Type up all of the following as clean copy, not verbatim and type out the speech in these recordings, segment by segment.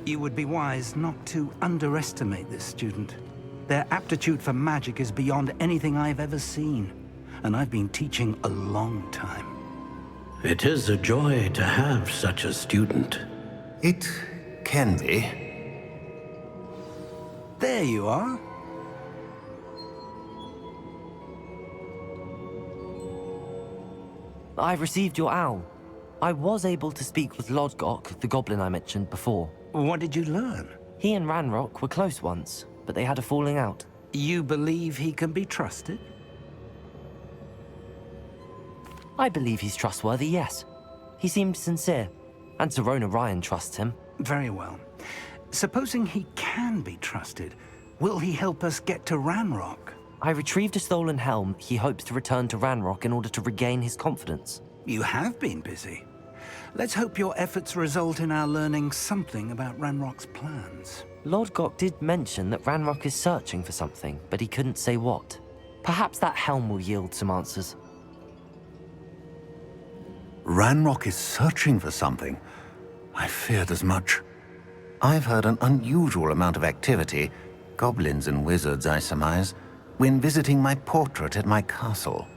You would be wise not to underestimate this student. Their aptitude for magic is beyond anything I've ever seen, and I've been teaching a long time. It is a joy to have such a student. It can be. There you are. I've received your owl. I was able to speak with Lodgok, the goblin I mentioned before. What did you learn? He and Ranrock were close once, but they had a falling out. You believe he can be trusted? I believe he's trustworthy, yes. He seemed sincere, and Serona Ryan trusts him. Very well. Supposing he can be trusted, will he help us get to Ranrock? I retrieved a stolen helm he hopes to return to Ranrock in order to regain his confidence. You have been busy. Let's hope your efforts result in our learning something about Ranrock's plans. Lodgok did mention that Ranrock is searching for something, but he couldn't say what. Perhaps that helm will yield some answers. Ranrock is searching for something. I feared as much. I've heard an unusual amount of activity, goblins and wizards, I surmise, when visiting my portrait at my castle.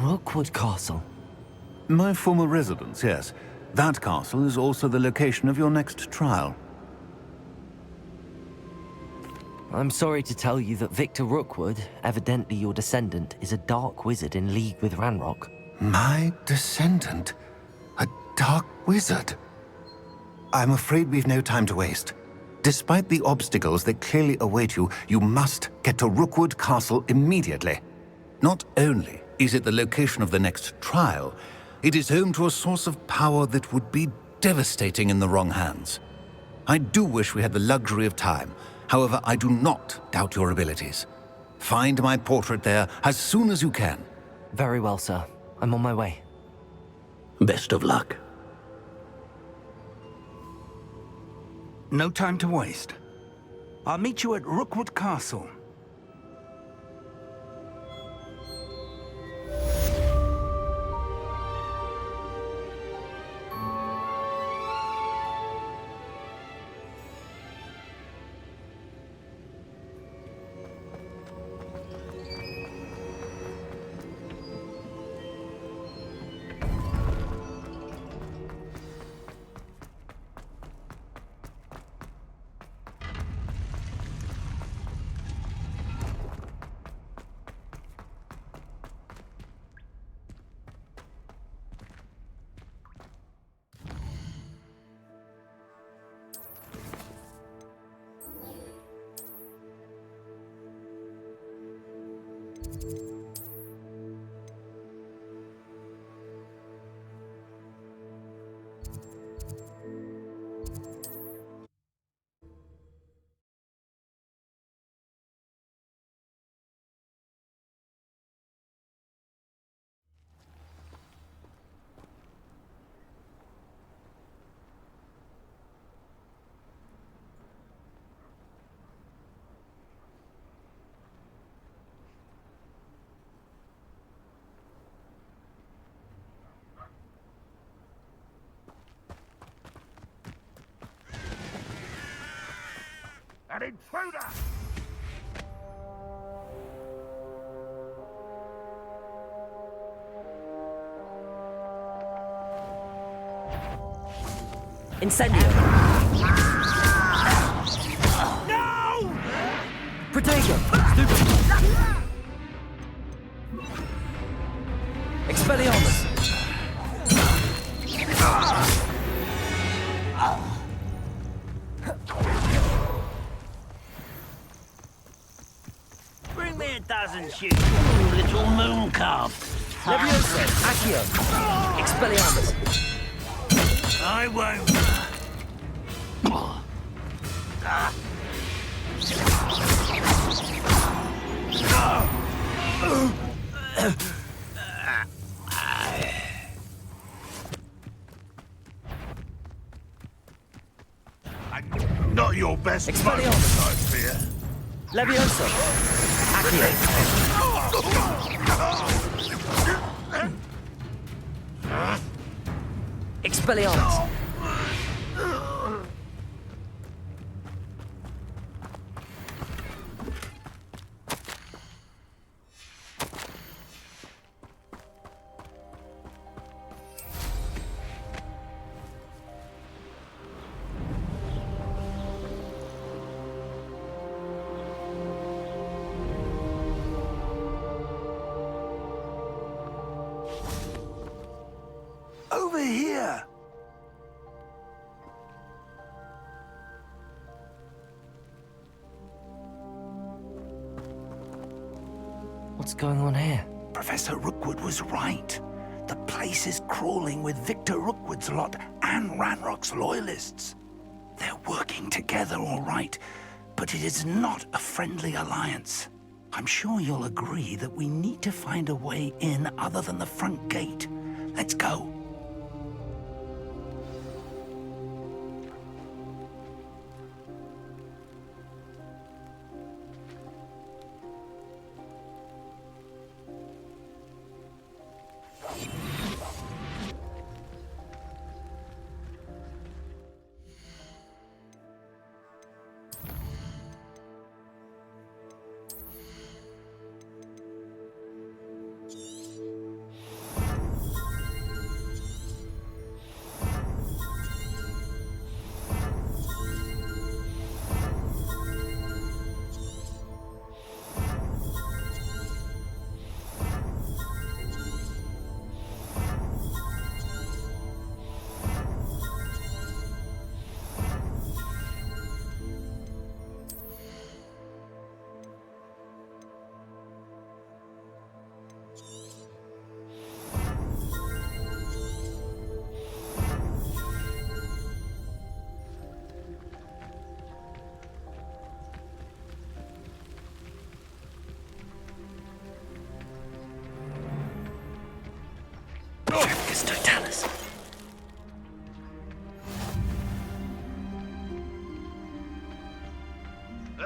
Rookwood Castle. My former residence, yes. That castle is also the location of your next trial. I'm sorry to tell you that Victor Rookwood, evidently your descendant, is a dark wizard in league with Ranrock. My descendant? A dark wizard? I'm afraid we've no time to waste. Despite the obstacles that clearly await you, you must get to Rookwood Castle immediately. Not only is it the location of the next trial, it is home to a source of power that would be devastating in the wrong hands. I do wish we had the luxury of time. However, I do not doubt your abilities. Find my portrait there as soon as you can. Very well, sir. I'm on my way. Best of luck. No time to waste. I'll meet you at Rookwood Castle. An intruder! Incendio! No! Protego! Stupid! Expelliarmus! Bring me a dozen shoes, you little moon calf. Levioso! Accio! Expelliarmus! I won't. I'm not your best moment, Expelliarmus! I fear. Levioso! Accio! Expelliarmus! over here! What's going on here? Professor Rookwood was right. The place is crawling with Victor Rookwood's lot and Ranrock's loyalists. They're working together, all right, but it is not a friendly alliance. I'm sure you'll agree that we need to find a way in other than the front gate. Let's go.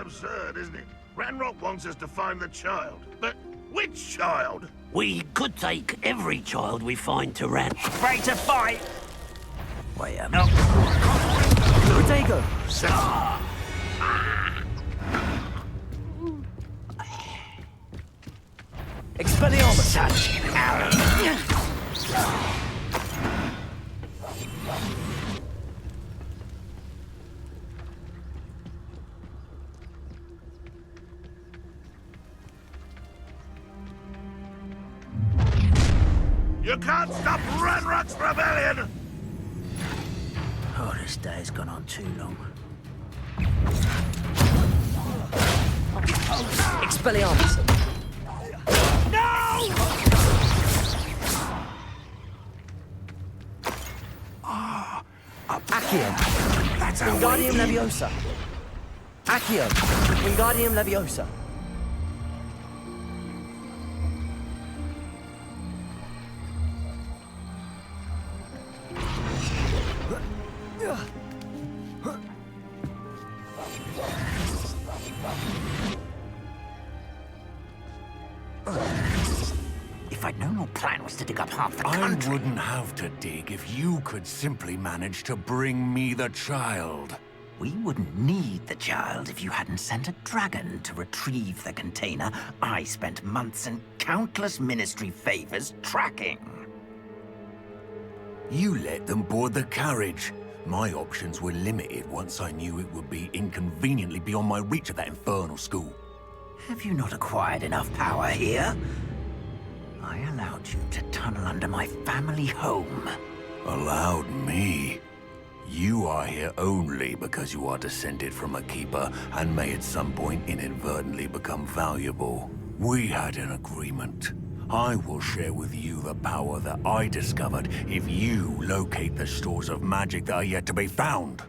Absurd, isn't it? Ranrock wants us to find the child. But which child? We could take every child we find to Ran. Ready to fight? Wait a No. Protego! Expelliarmus! Such an arrow. You can't stop Ranrock's rebellion! Oh, this day's gone on too long. Expelliarmus! Accio! That's our way Wingardium in. Leviosa! Accio! Wingardium Leviosa! If I'd known your plan was to dig up half the I country... wouldn't have to dig if you could simply manage to bring me the child. We wouldn't need the child if you hadn't sent a dragon to retrieve the container I spent months and countless ministry favors tracking. You let them board the carriage. My options were limited once I knew it would be inconveniently beyond my reach at that infernal school. Have you not acquired enough power here? I allowed you to tunnel under my family home. Allowed me? You are here only because you are descended from a keeper and may at some point inadvertently become valuable. We had an agreement. I will share with you the power that I discovered if you locate the stores of magic that are yet to be found.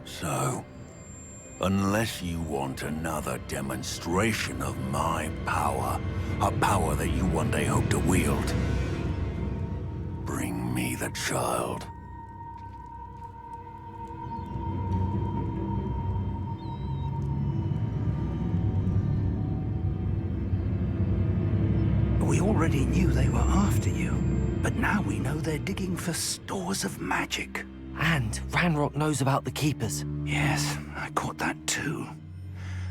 So, unless you want another demonstration of my power, a power that you one day hope to wield, bring me the child. We already knew they were after you, but now we know they're digging for stores of magic. And Ranrock knows about the Keepers. Yes, I caught that too.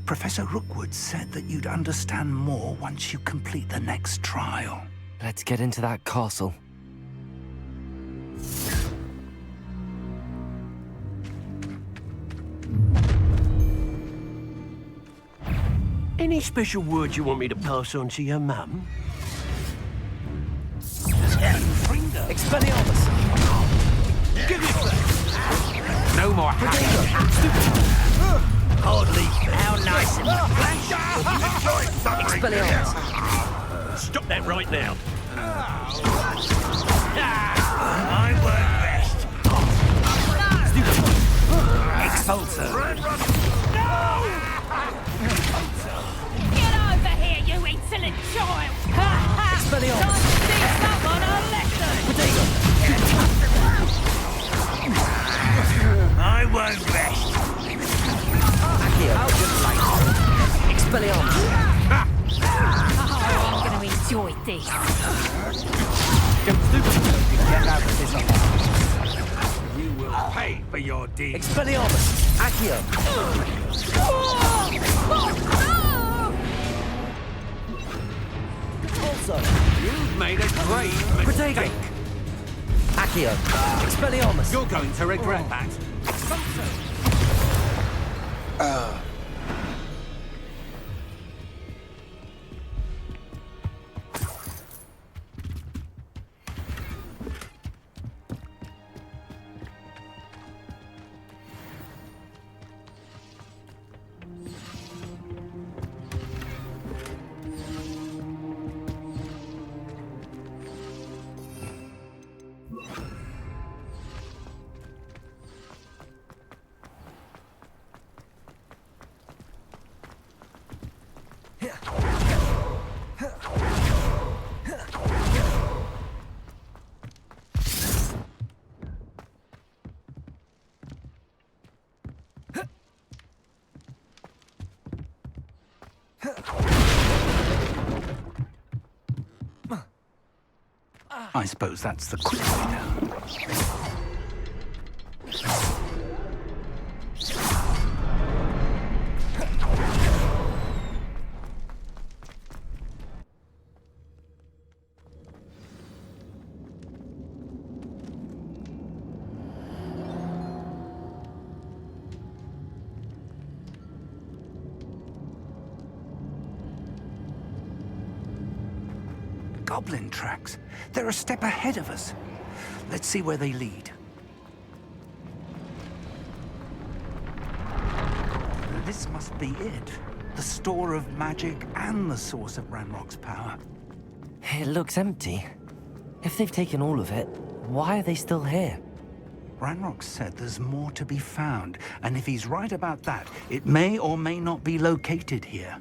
Professor Rookwood said that you'd understand more once you complete the next trial. Let's get into that castle. Any special words you want me to pass on to your mum? No more hacking. Hardly. How nice and Enjoy suffering. Expelliarmus. Stop that right now. I work best. Expulsor. Get over here, you insolent child! Ha ha! Expelliarmus. Time to teach someone a lesson! I work best. Accio. Expelliarmus. Oh, I'm gonna enjoy this. You will pay for your deeds. Expelliarmus. Accio. Also. You've made a great Protego. mistake. Accio. Expelliarmus. You're going to regret that. I suppose that's the quick way down. Goblin tracks. They're a step ahead of us. Let's see where they lead. This must be it. The store of magic and the source of Ranrock's power. It looks empty. If they've taken all of it, why are they still here? Ranrock said there's more to be found, and if he's right about that, it may or may not be located here.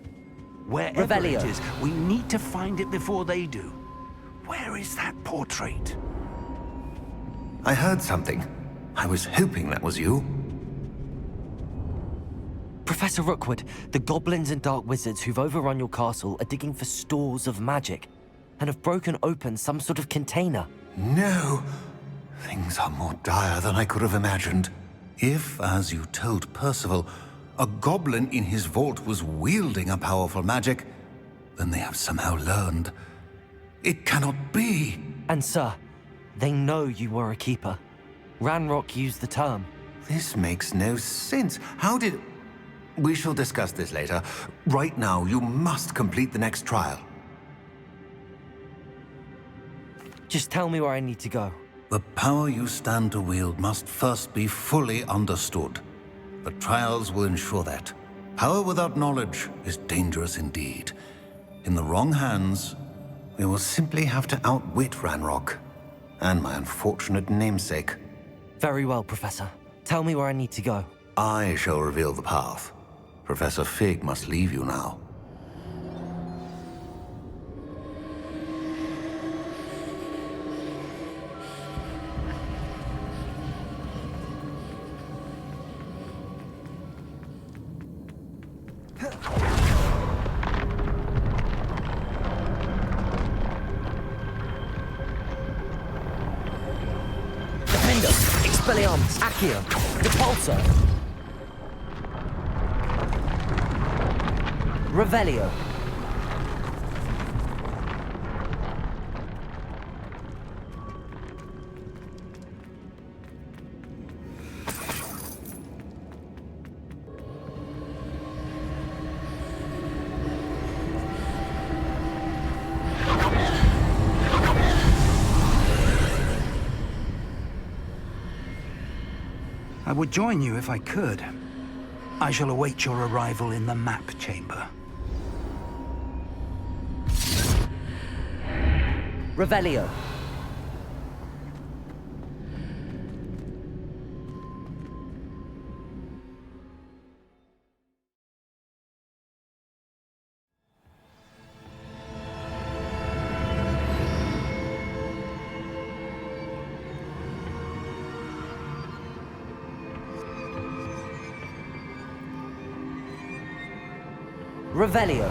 Wherever Revelio. it is, we need to find it before they do. Where is that portrait? I heard something. I was hoping that was you. Professor Rookwood, the goblins and dark wizards who've overrun your castle are digging for stores of magic and have broken open some sort of container. No. Things are more dire than I could have imagined. If, as you told Percival, a goblin in his vault was wielding a powerful magic, then they have somehow learned. It cannot be. And sir, they know you were a keeper. Ranrock used the term. This makes no sense. How did... We shall discuss this later. Right now, you must complete the next trial. Just tell me where I need to go. The power you stand to wield must first be fully understood. The trials will ensure that. Power without knowledge is dangerous indeed. In the wrong hands, we will simply have to outwit Ranrock and my unfortunate namesake. Very well, Professor. Tell me where I need to go. I shall reveal the path. Professor Fig must leave you now. Defender, Expelliarmus, Accio, Repulsor. Revelio. I would join you if I could. I shall await your arrival in the map chamber. Revelio. Revelio.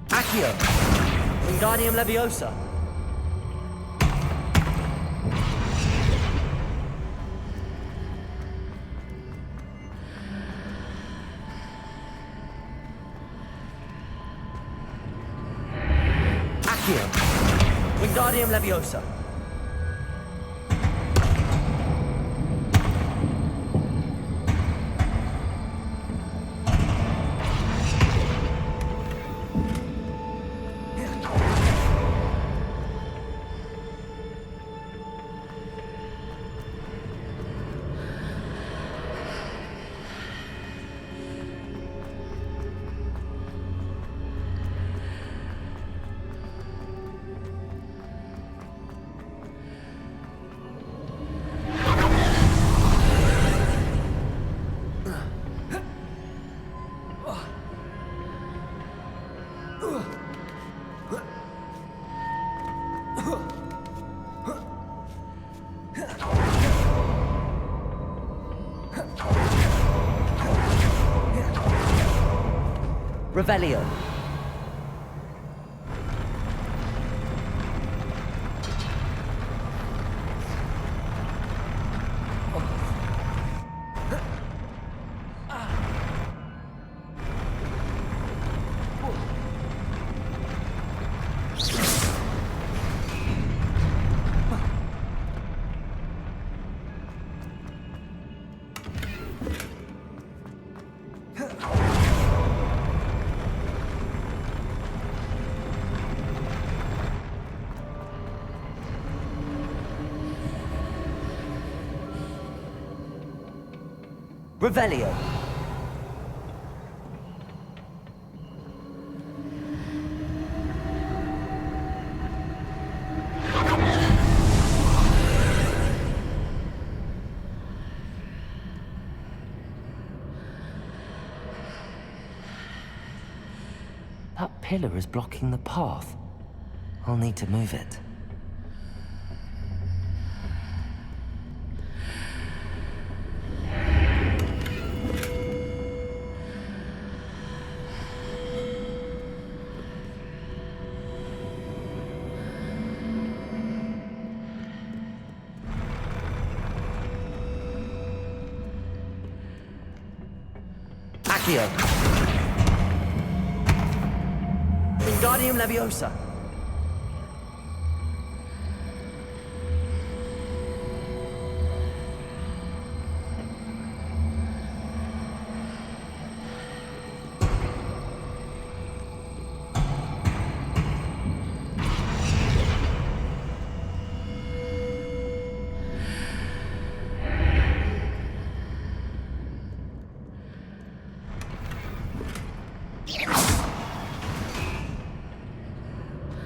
Accio. Wingardium Leviosa. Accio. Wingardium Leviosa. Revelio. Revelio. That pillar is blocking the path. I'll need to move it. Accio. Wingardium Leviosa.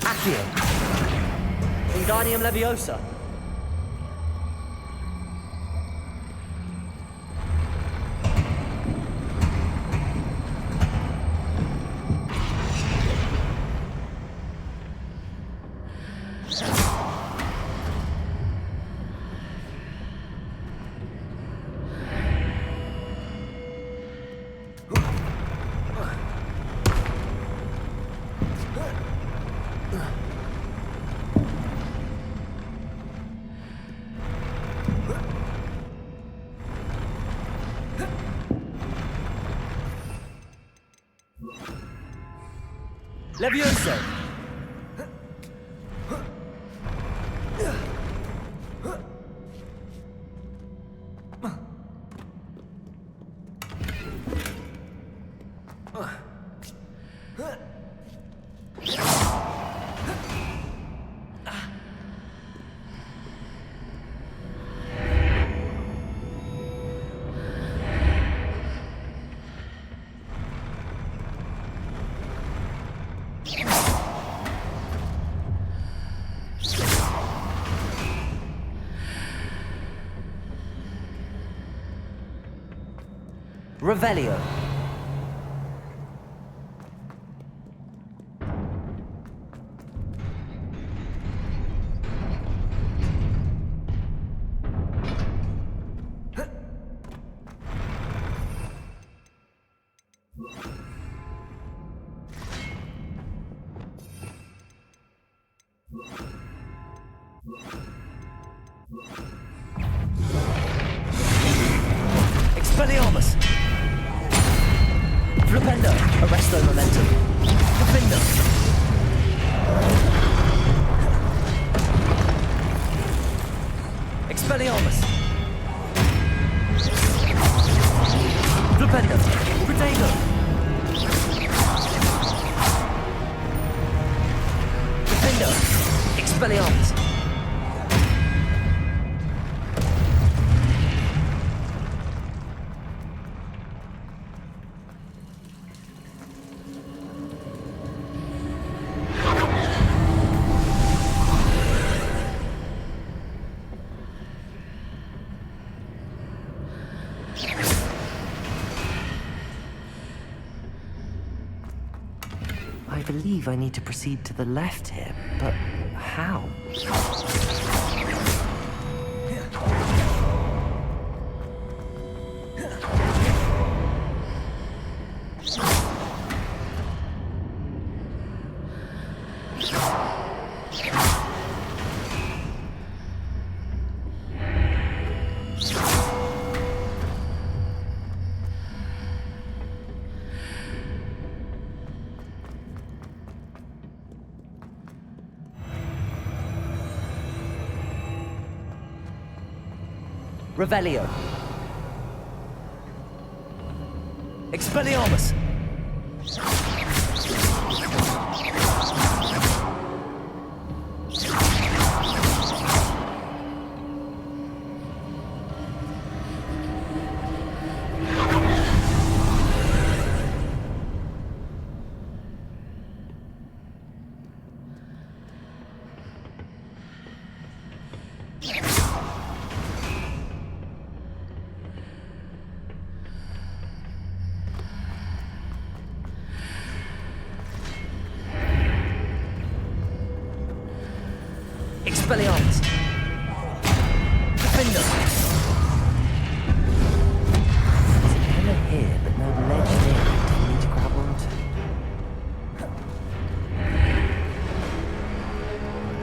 Accio. Wingardium Leviosa. Levioso! Revelio. Expelliarmus! Flipendo! Arresto momentum! Flipendo! Expelliarmus! Flipendo! Protego! Flipendo! Expelliarmus! I believe I need to proceed to the left here, but how? Revelio. Expelliarmus. Expelliarmus. Defender. There's a pillar here, but no ledge near it for me to grab onto.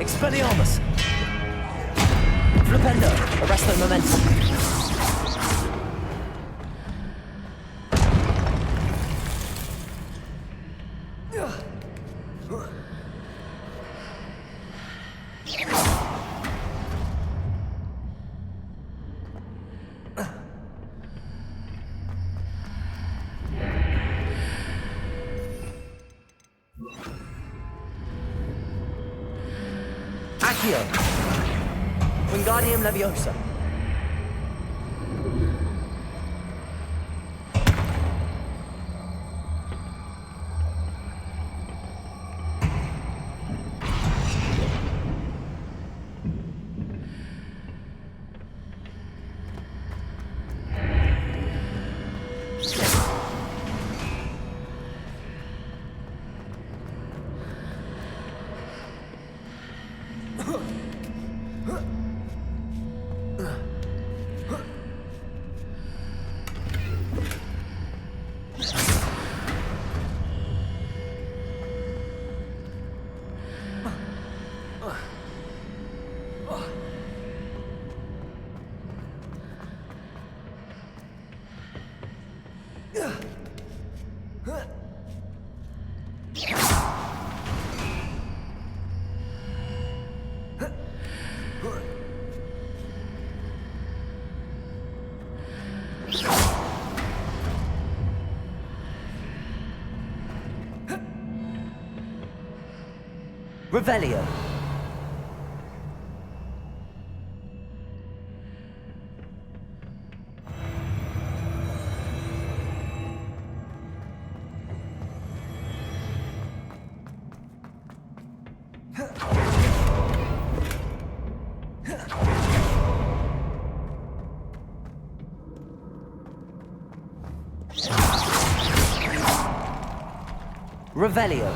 Expelliarmus. Flipendo. Arresto momentum. Accio. Wingardium Leviosa. Revelio. Revelio.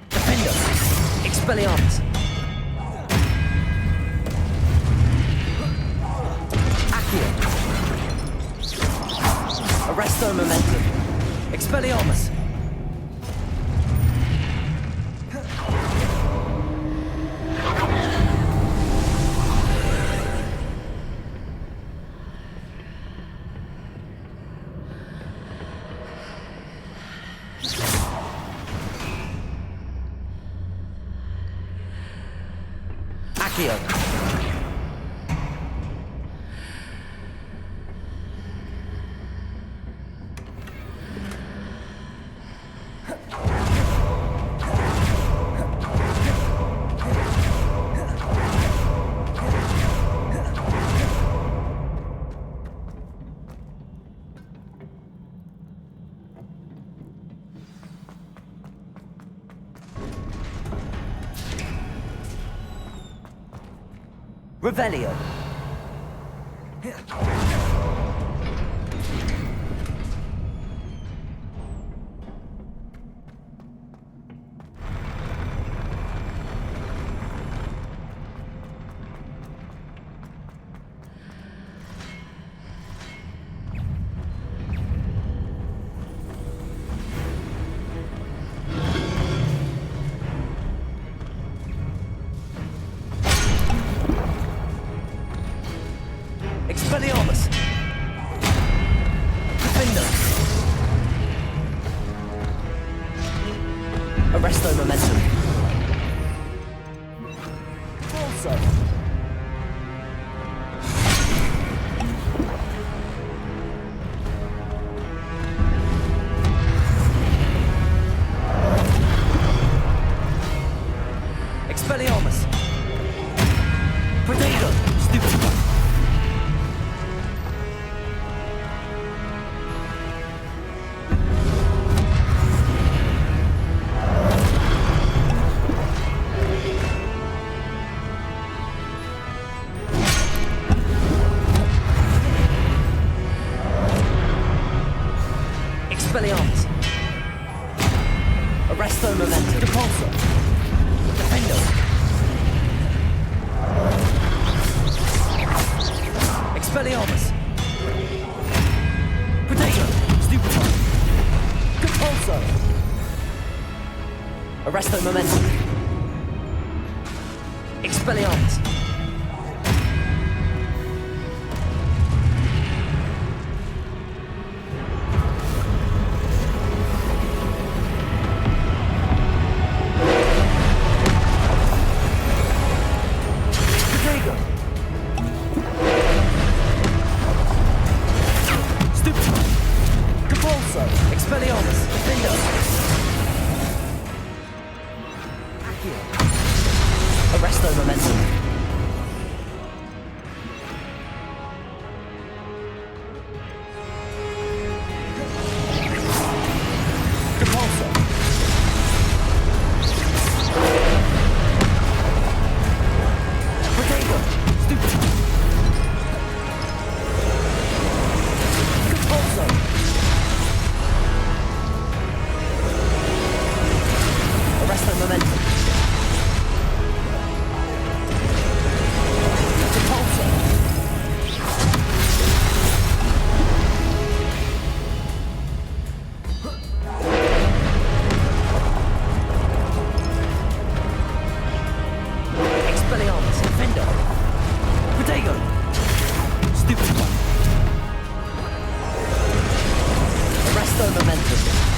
Defendo. Expelliarmus. Accio. Arresto Momentum. Expelliarmus. Accio. Revelio. Expelliarmus! Defender! Arresto Momentum! Also! Expelliarmus! Potato! Stupid! Expelliarmus. Arresto Momentum. Depulso. Defendo. Expelliarmus. Potato. Stupefy. Depulso. Arresto Momentum. Expelliarmus. Expelliarmus! Defender! Accio! Arresto Momentum! Depulso! Potato! Stupid! Depulso! Arresto Momentum. Depulso. Expelliarmus. Defender. Potato. Stupid one. Arresto Momentum.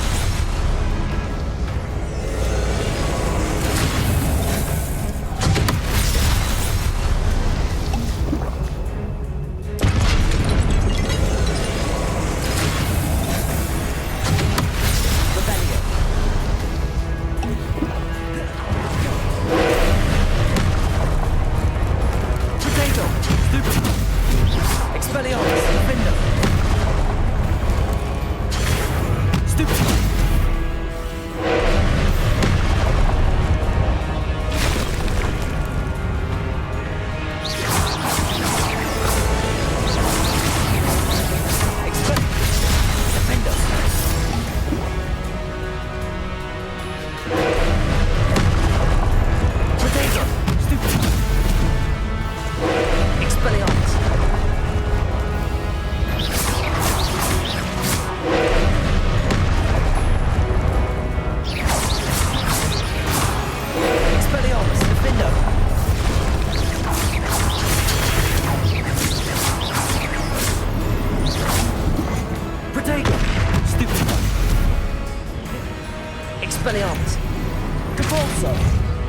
Repulsor!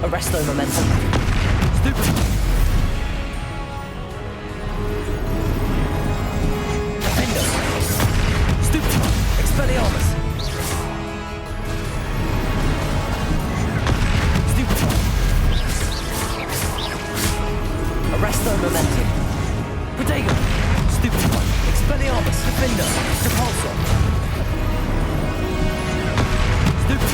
Arresto momentum. Stupid. Defender. Stupid. Expelliarmus. Stupid. Arresto momentum. Protego. Stupid. Expelliarmus. Defender. Repulsor. Stupid.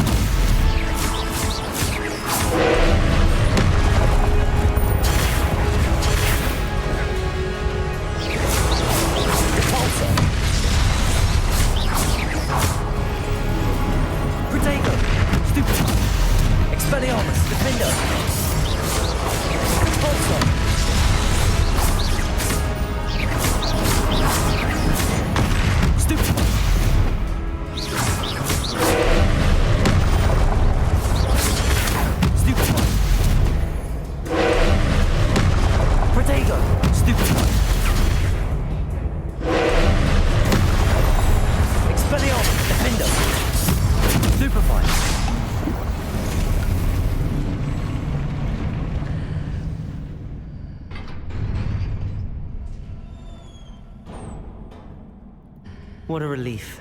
Protego! Stupid! Expelliarmus! Defender! Repulsor! Stupid! Stupid! Protego! Stupid! Expelliarmus! Defender! Stupefy! What a relief.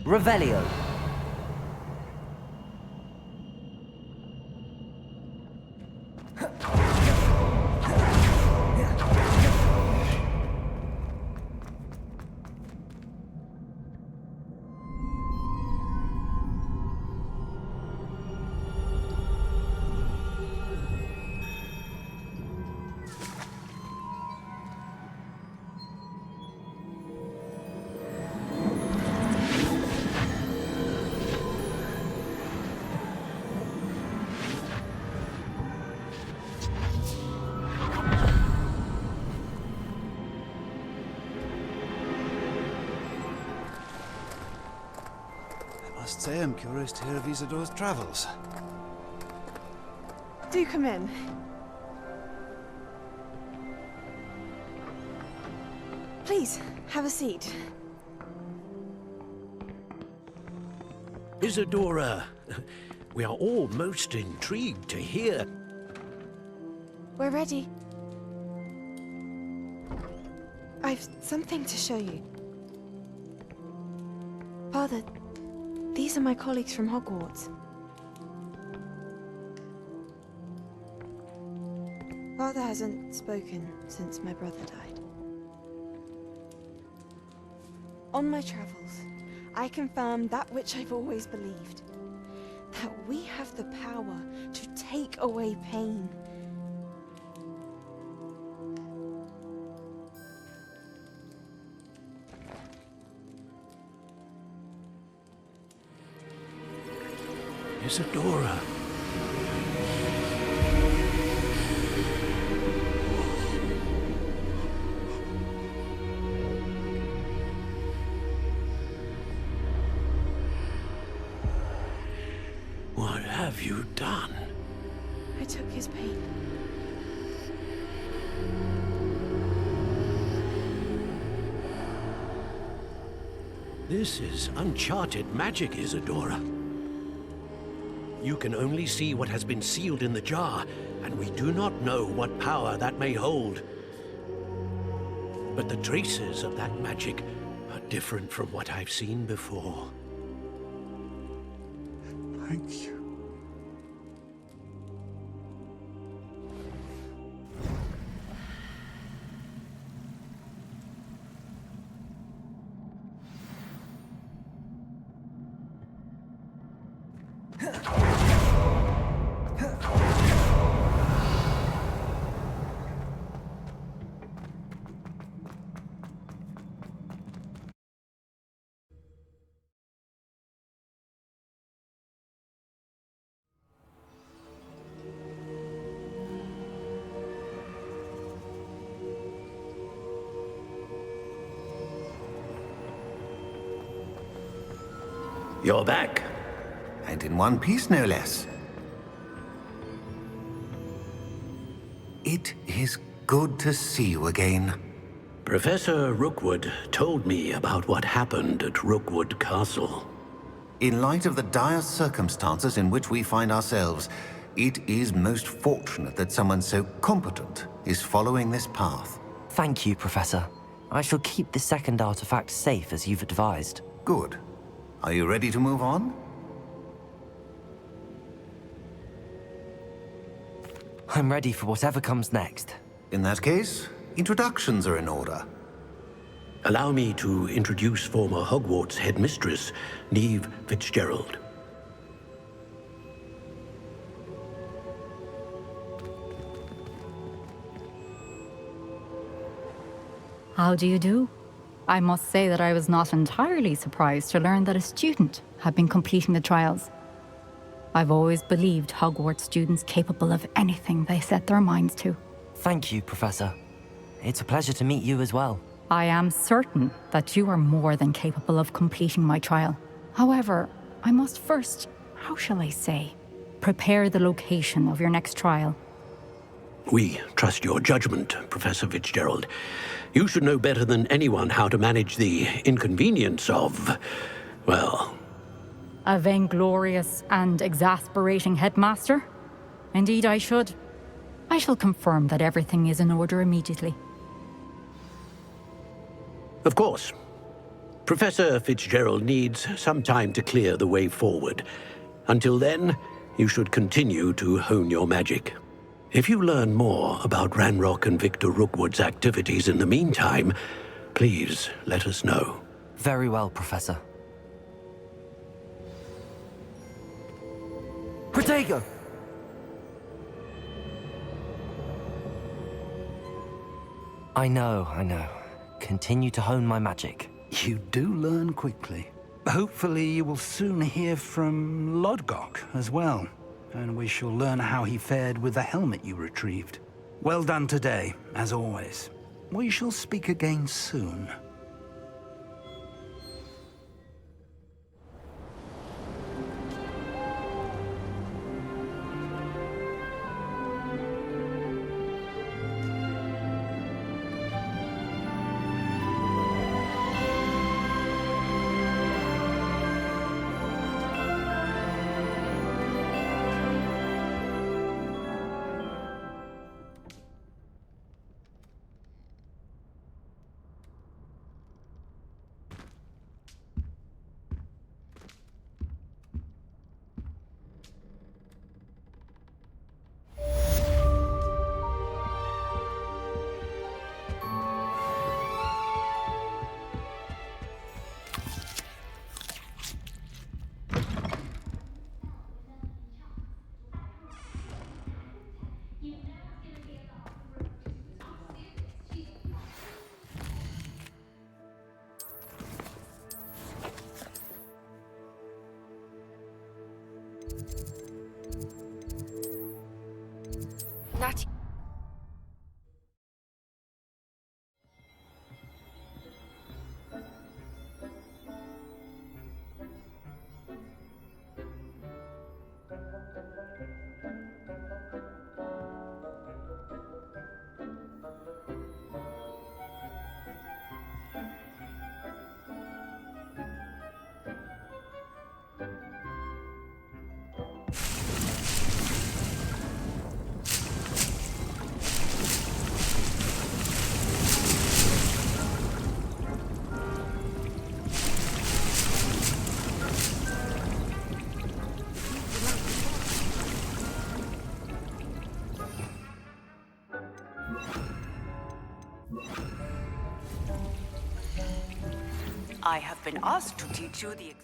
Revelio. I must say I'm curious to hear of Isidore's travels. Do come in. Please, have a seat. Isadora, we are all most intrigued to hear. We're ready. I've something to show you. Father, these are my colleagues from Hogwarts. Father hasn't spoken since my brother died. On my travels, I confirmed that which I've always believed. That we have the power to take away pain. Isadora. What have you done? I took his pain. This is uncharted magic, Isadora. You can only see what has been sealed in the jar, and we do not know what power that may hold. But the traces of that magic are different from what I've seen before. Thank you. You're back. and in one piece no less. It is good to see you again. Professor Rookwood told me about what happened at Rookwood Castle. In light of the dire circumstances in which we find ourselves, it is most fortunate that someone so competent is following this path. Thank you, Professor. I shall keep the second artifact safe as you've advised. Good. Are you ready to move on? I'm ready for whatever comes next. In that case, introductions are in order. Allow me to introduce former Hogwarts headmistress, Neve Fitzgerald. How do you do? I must say that I was not entirely surprised to learn that a student had been completing the trials. I've always believed Hogwarts students capable of anything they set their minds to. Thank you, Professor. It's a pleasure to meet you as well. I am certain that you are more than capable of completing my trial. However, I must first, how shall I say, prepare the location of your next trial. We trust your judgment, Professor Fitzgerald. You should know better than anyone how to manage the inconvenience of, well... A vainglorious and exasperating headmaster? Indeed I should. I shall confirm that everything is in order immediately. Of course. Professor Fitzgerald needs some time to clear the way forward. Until then, you should continue to hone your magic. If you learn more about Ranrock and Victor Rookwood's activities in the meantime, please let us know. Very well, Professor. Protego! I know. Continue to hone my magic. You do learn quickly. Hopefully you will soon hear from Lodgok as well, and we shall learn how he fared with the helmet you retrieved. Well done today, as always. We shall speak again soon. Natty. I have been asked to teach you the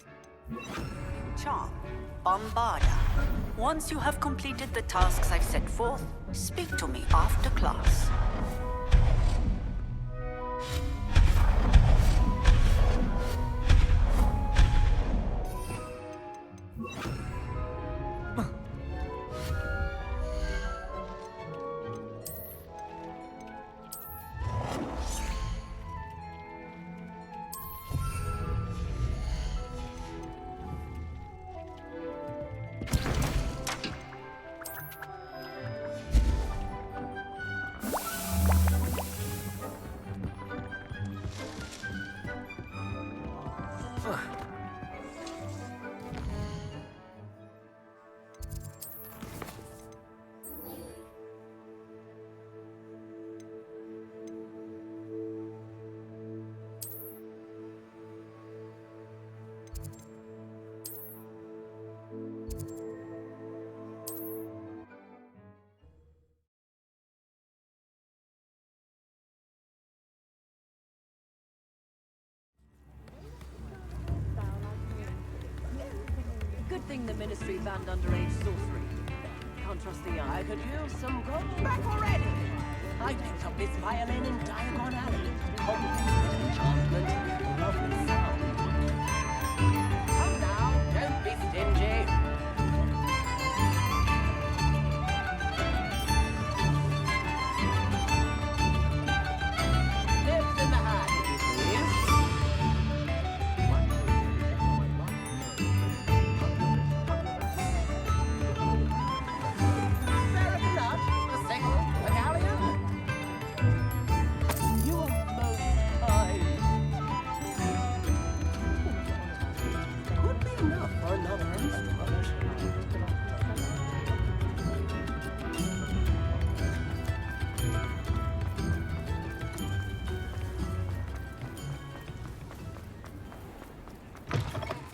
charm, Bombarda. Once you have completed the tasks I've set forth, speak to me after class. think the Ministry banned underage sorcery? Can't trust the eye. I could use some gold back already. I picked up this violin in Diagon Alley. Complex bit of enchantment. Lovely sound. Come now, don't be stingy. Nips in the hat, if you please.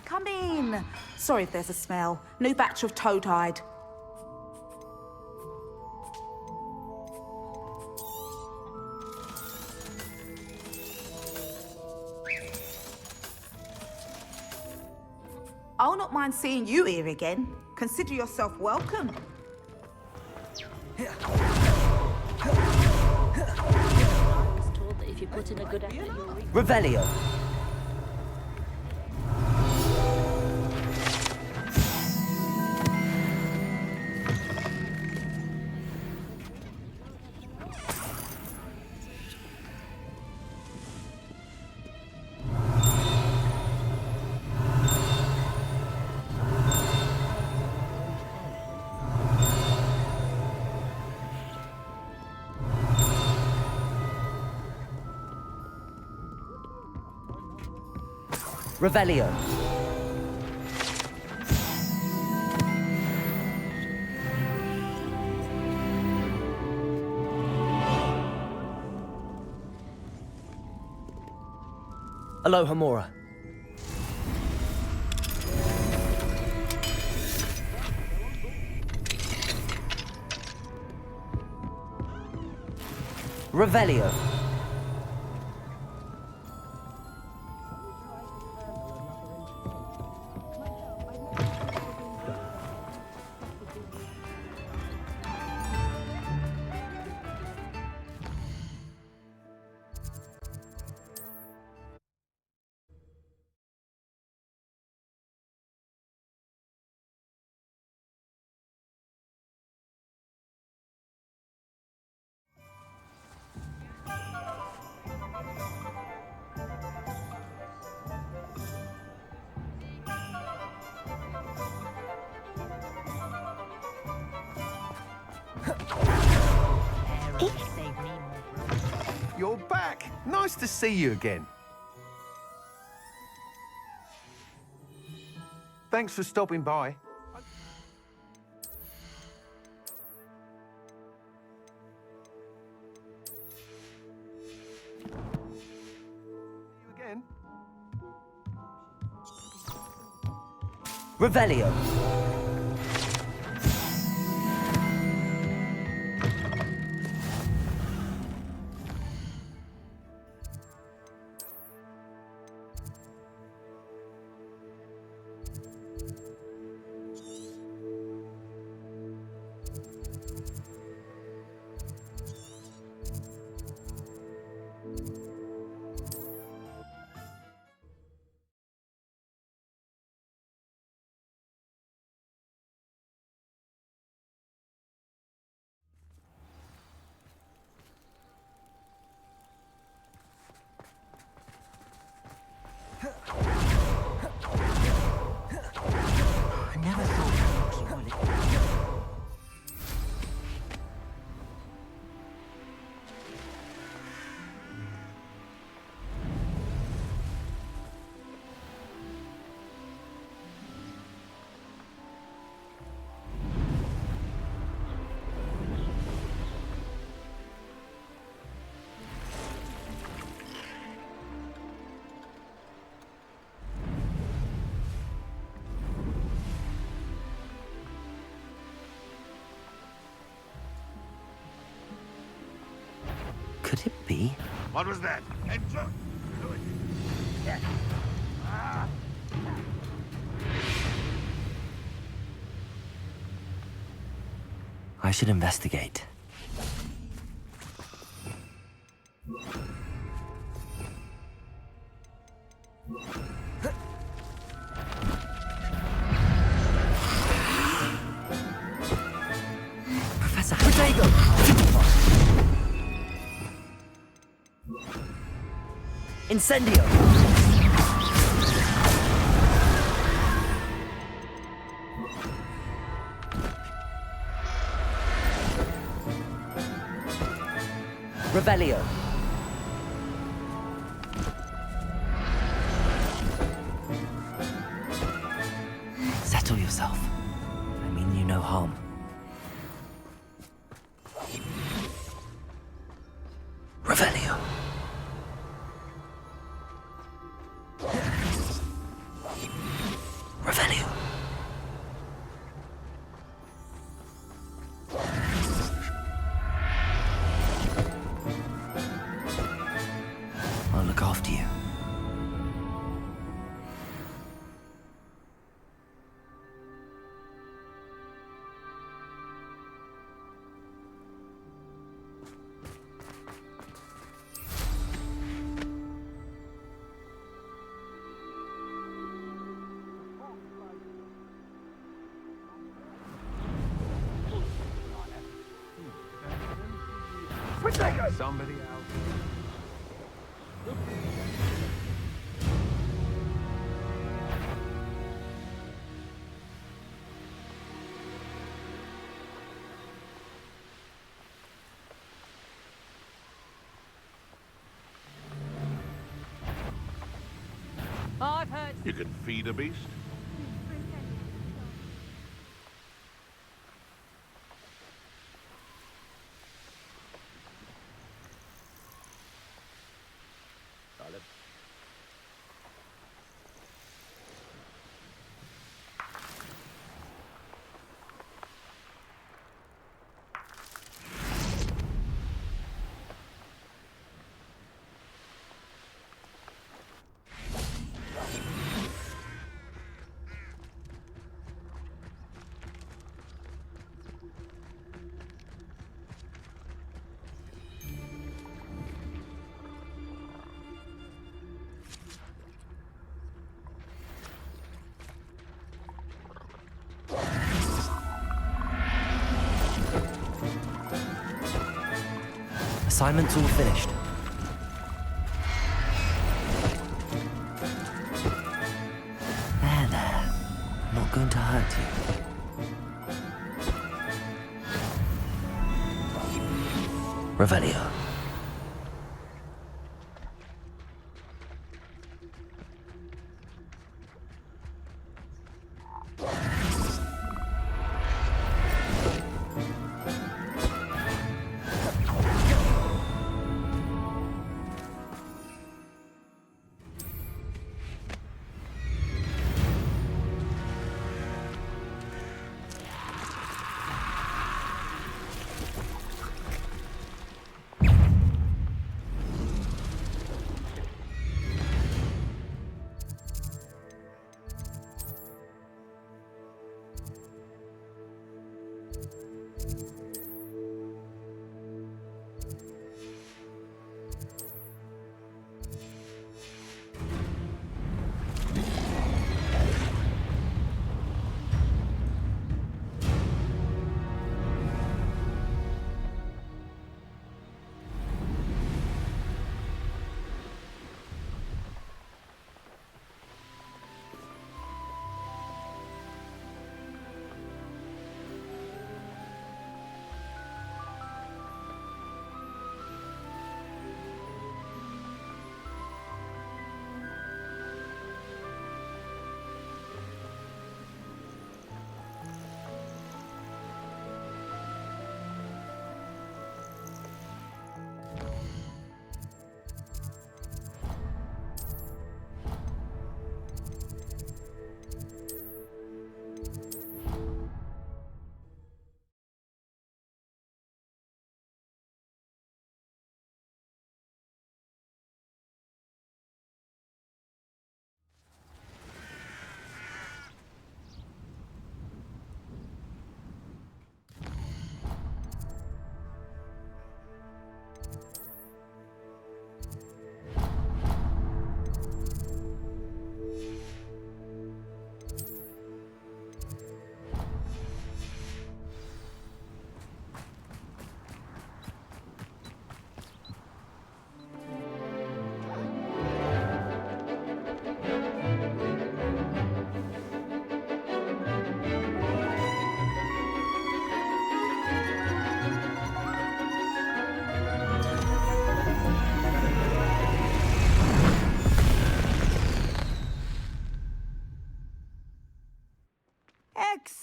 Come in. Sorry if there's a smell. New batch of toad-hide. I'll not mind seeing you here again. Consider yourself welcome. I was told that if you put in a good effort, you'll reap. Revelio. Revelio. Aloha Mora. Revelio. You're back. Nice to see you again. Thanks for stopping by. You again? Revelio. Could it be? What was that? I should investigate. Professor Protego! Incendio! Revelio. Settle yourself. I mean you no harm. Revelio. Revelio. I'll look after you. Somebody out. I've heard. You can feed a beast? Assignment's all finished. There. I'm not going to hurt you. Revelio.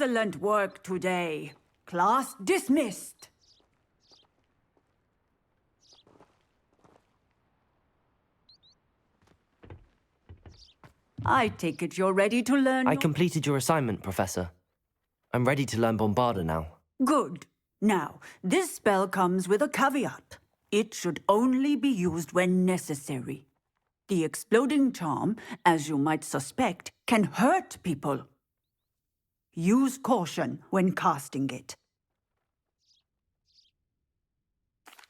Excellent work today. Class dismissed. I take it you're ready to learn. I completed your assignment, Professor. I'm ready to learn Bombarda now. Good. Now, this spell comes with a caveat. It should only be used when necessary. The exploding charm, as you might suspect, can hurt people. Use caution when casting it.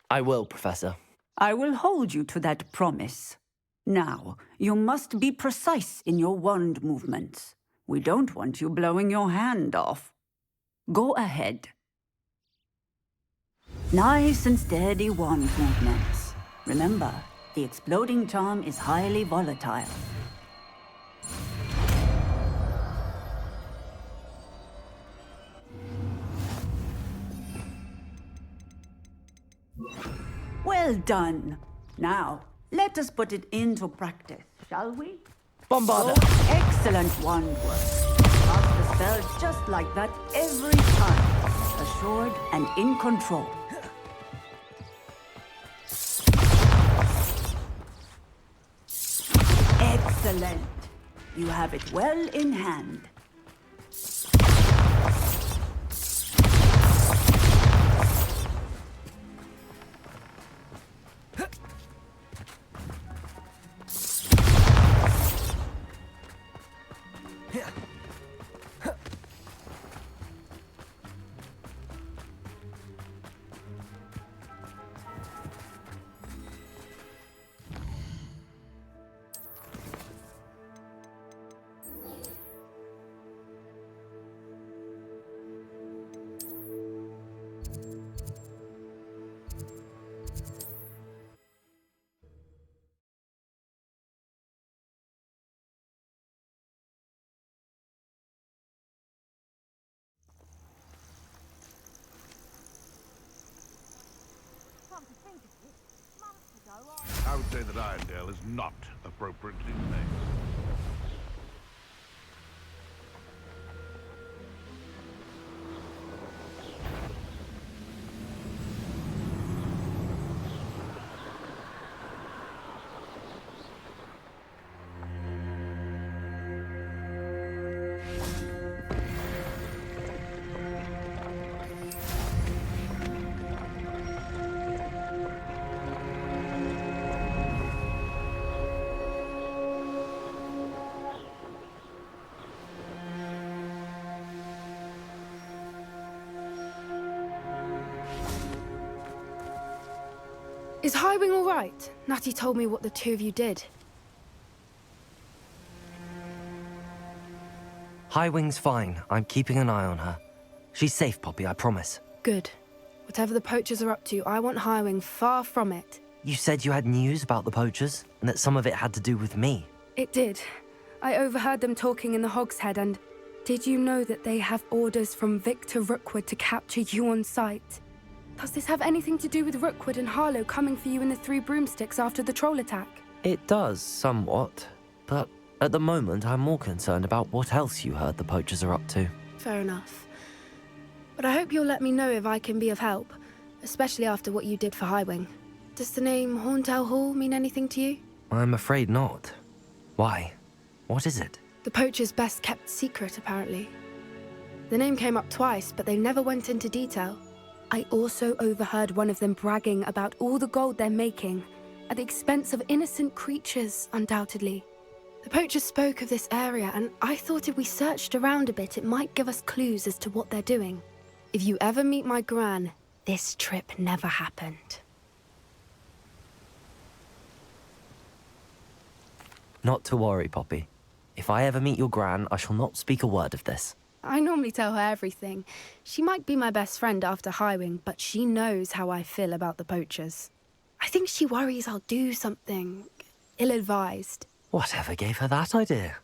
I will, Professor. I will hold you to that promise. Now, you must be precise in your wand movements. We don't want you blowing your hand off. Go ahead. Nice and steady wand movements. Remember, the exploding charm is highly volatile. Well done. Now, let us put it into practice, shall we? Bombarda! Oh, excellent wand work. Cast the spell just like that every time. Assured and in control. Excellent. You have it well in hand. I would say that Irondale is not appropriately named. Is Highwing all right? Natty told me what the two of you did. Highwing's fine. I'm keeping an eye on her. She's safe, Poppy, I promise. Good. Whatever the poachers are up to, I want Highwing far from it. You said you had news about the poachers, and that some of it had to do with me. It did. I overheard them talking in the Hogshead, and did you know that they have orders from Victor Rookwood to capture you on sight? Does this have anything to do with Rookwood and Harlow coming for you in the Three Broomsticks after the troll attack? It does, somewhat. But at the moment, I'm more concerned about what else you heard the poachers are up to. Fair enough. But I hope you'll let me know if I can be of help, especially after what you did for Highwing. Does the name Horntail Hall mean anything to you? I'm afraid not. Why? What is it? The poachers' best kept secret, apparently. The name came up twice, but they never went into detail. I also overheard one of them bragging about all the gold they're making, at the expense of innocent creatures, undoubtedly. The poachers spoke of this area, and I thought if we searched around a bit, it might give us clues as to what they're doing. If you ever meet my gran, this trip never happened. Not to worry, Poppy. If I ever meet your gran, I shall not speak a word of this. I normally tell her everything. She might be my best friend after Highwing, but she knows how I feel about the poachers. I think she worries I'll do something ill-advised. Whatever gave her that idea?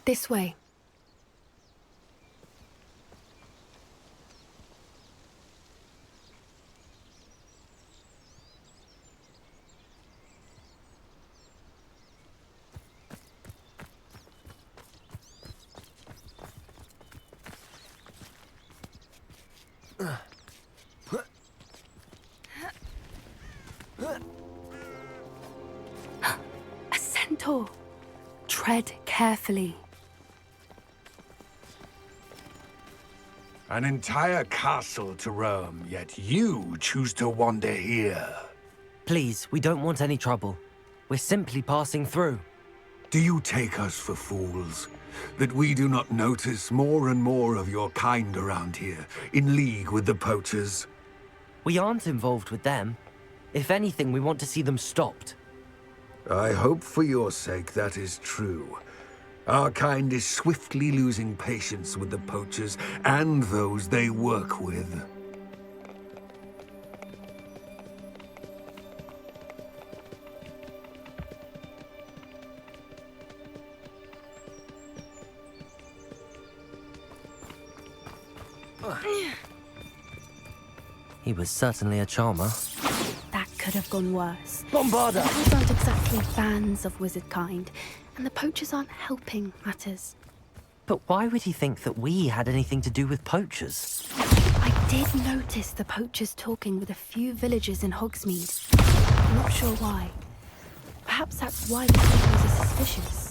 This way. A centaur. Tread carefully. An entire castle to roam, yet you choose to wander here. Please, we don't want any trouble. We're simply passing through. Do you take us for fools? That we do not notice more and more of your kind around here, in league with the poachers? We aren't involved with them. If anything, we want to see them stopped. I hope for your sake that is true. Our kind is swiftly losing patience with the poachers and those they work with. He was certainly a charmer. That could have gone worse. Bombarda! Wizards aren't exactly fans of wizard kind, and the poachers aren't helping matters. But why would he think that we had anything to do with poachers? I did notice the poachers talking with a few villagers in Hogsmeade. I'm not sure why. Perhaps that's why the poachers are suspicious.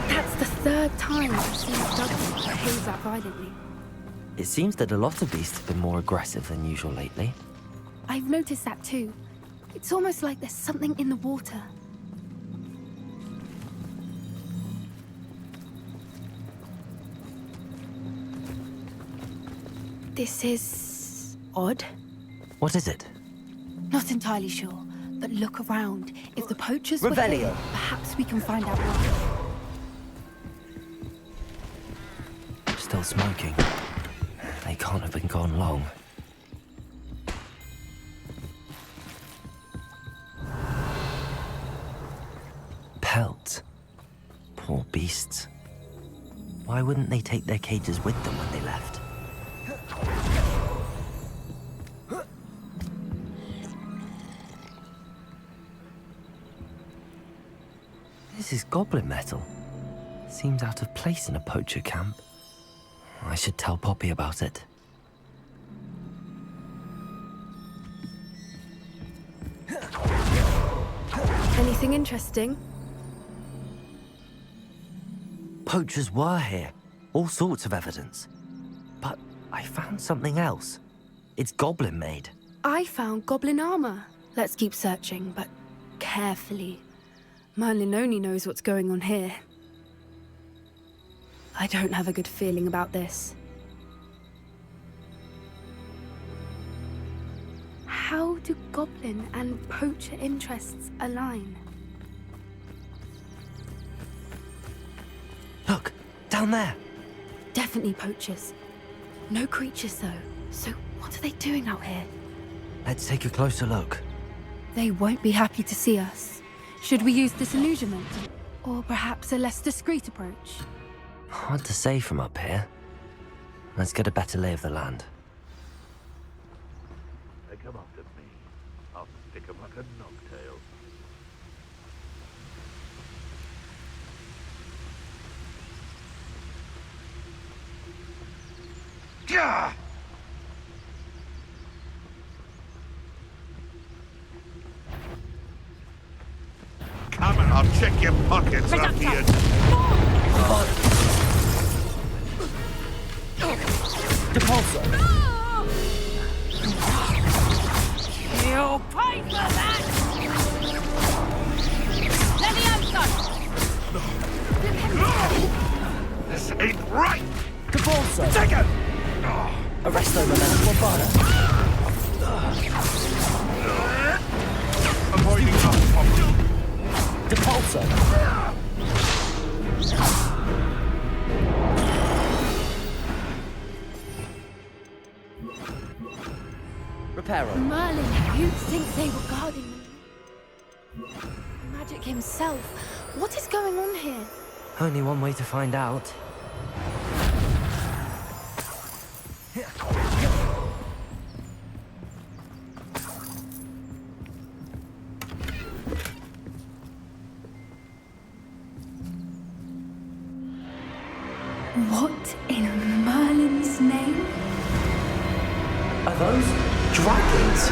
That's the third time I've seen Douglas behave that violently. It seems that a lot of beasts have been more aggressive than usual lately. I've noticed that too. It's almost like there's something in the water. This is odd. What is it? Not entirely sure, but look around. If the poachers were Revelio. here, perhaps we can find out why. Still smoking. They can't have been gone long. Pelts. Poor beasts. Why wouldn't they take their cages with them when they left? This is goblin metal. Seems out of place in a poacher camp. I should tell Poppy about it. Anything interesting? Poachers were here. All sorts of evidence. But I found something else. It's goblin made. I found goblin armor. Let's keep searching, but carefully. Merlin only knows what's going on here. I don't have a good feeling about this. How do goblin and poacher interests align? Look, down there. Definitely poachers. No creatures though. So what are they doing out here? Let's take a closer look. They won't be happy to see us. Should we use disillusionment? Or perhaps a less discreet approach? Hard to say from up here. Let's get a better lay of the land. They come after me. I'll stick 'em like a knocktail. Gah! Come on, I'll check your pockets after you. Depulso! You'll pay for that! Levioso! This ain't right! Depulso! Take it! Arresto, Bombarda! Avoiding Hufflepuff. Depulso! Reparo. Merlin, you'd think they were guarding them. Magic himself. What is going on here? Only one way to find out. What in Merlin's name? Are those dragons?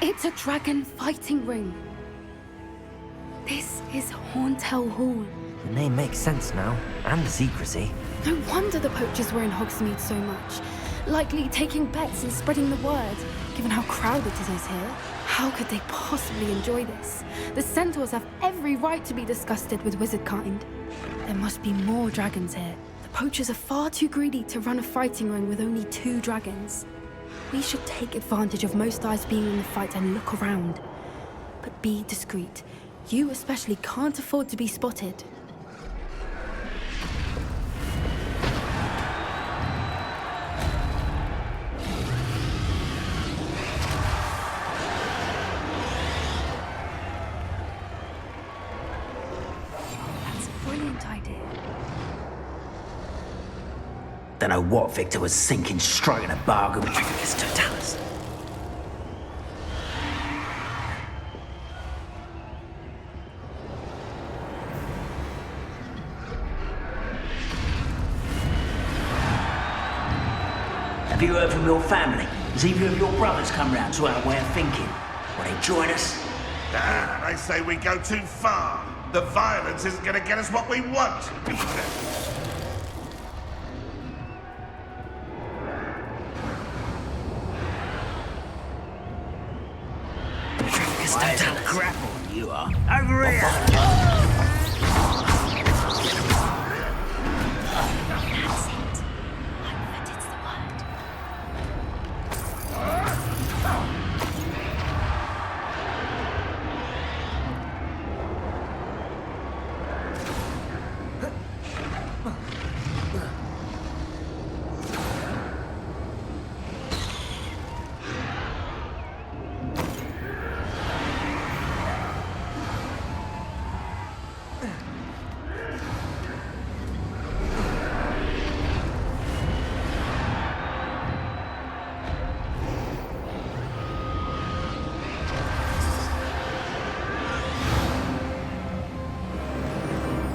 It's a dragon fighting ring. This is Horntail Hall. The name makes sense now, and the secrecy. No wonder the poachers were in Hogsmeade so much. Likely taking bets and spreading the word, given how crowded it is here. How could they possibly enjoy this? The centaurs have every right to be disgusted with wizard kind. There must be more dragons here. The poachers are far too greedy to run a fighting ring with only 2 dragons. We should take advantage of most eyes being in the fight and look around. But be discreet. You especially can't afford to be spotted. That's a brilliant idea. Don't know what Victor was thinking, striking a bargain with Trificus Totalis. Have you heard from your family? Has either of your brothers come round to our way of thinking? Will they join us? Ah, they say we go too far. The violence isn't going to get us what we want. Where's the grapple you are? Over here! That's it. That is the word.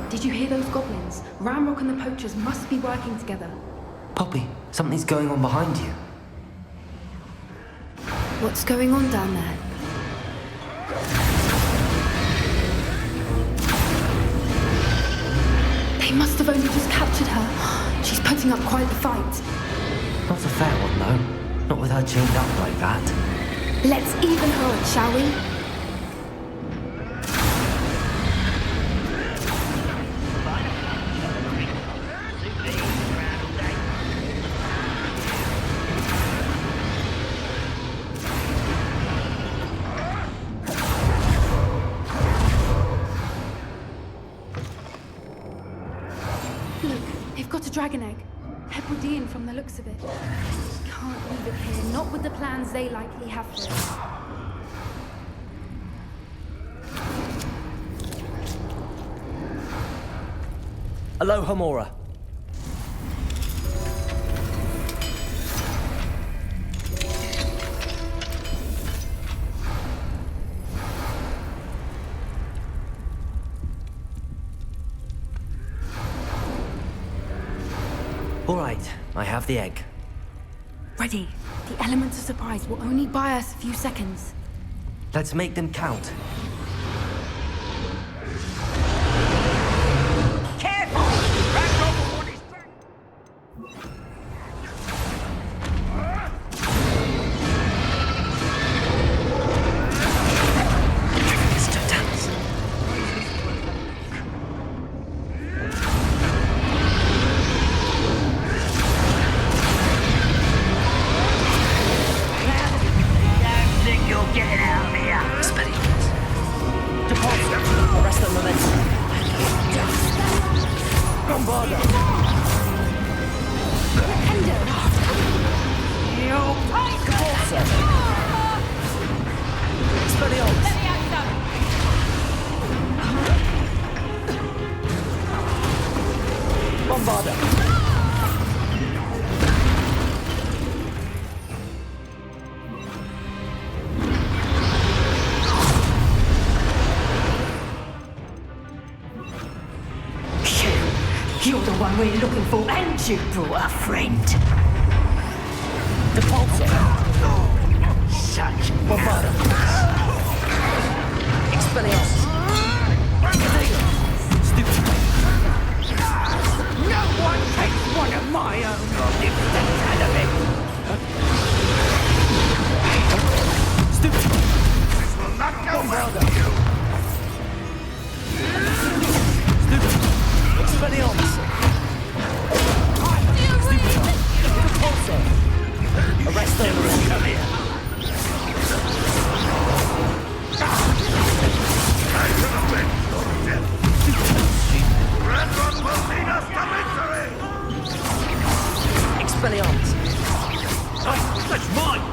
Did you hear those goblins? Ramrock and the poachers must be working together. Poppy, something's going on behind you. What's going on down there? They must have only just captured her. She's putting up quite the fight. Not a fair one, though. Not with her chained up like that. Let's even her up, shall we? Look, they've got a dragon egg. Hebridean from the looks of it. Can't leave it here, not with the plans they likely have for it. Aloha, Mora. All right, I have the egg. Ready. The element of surprise will only buy us a few seconds. Let's make them count. You're getting out of here! Steady. Repulsor! Arresto momentum! Bombarda! Repulsor! Expelliarmus! Bombarda! You're the one we're looking for, and you brought a friend. Repulsor! Such Bombarda! Expelliarmus! Stupid! No one takes one of my own magnificent enemy. Stupid! This will not go well Bombarda! for you. Expelliarmus! Repulsor! Arresto momentum! Ranrock will lead us to victory! Expelliarmus! Oh, that's mine!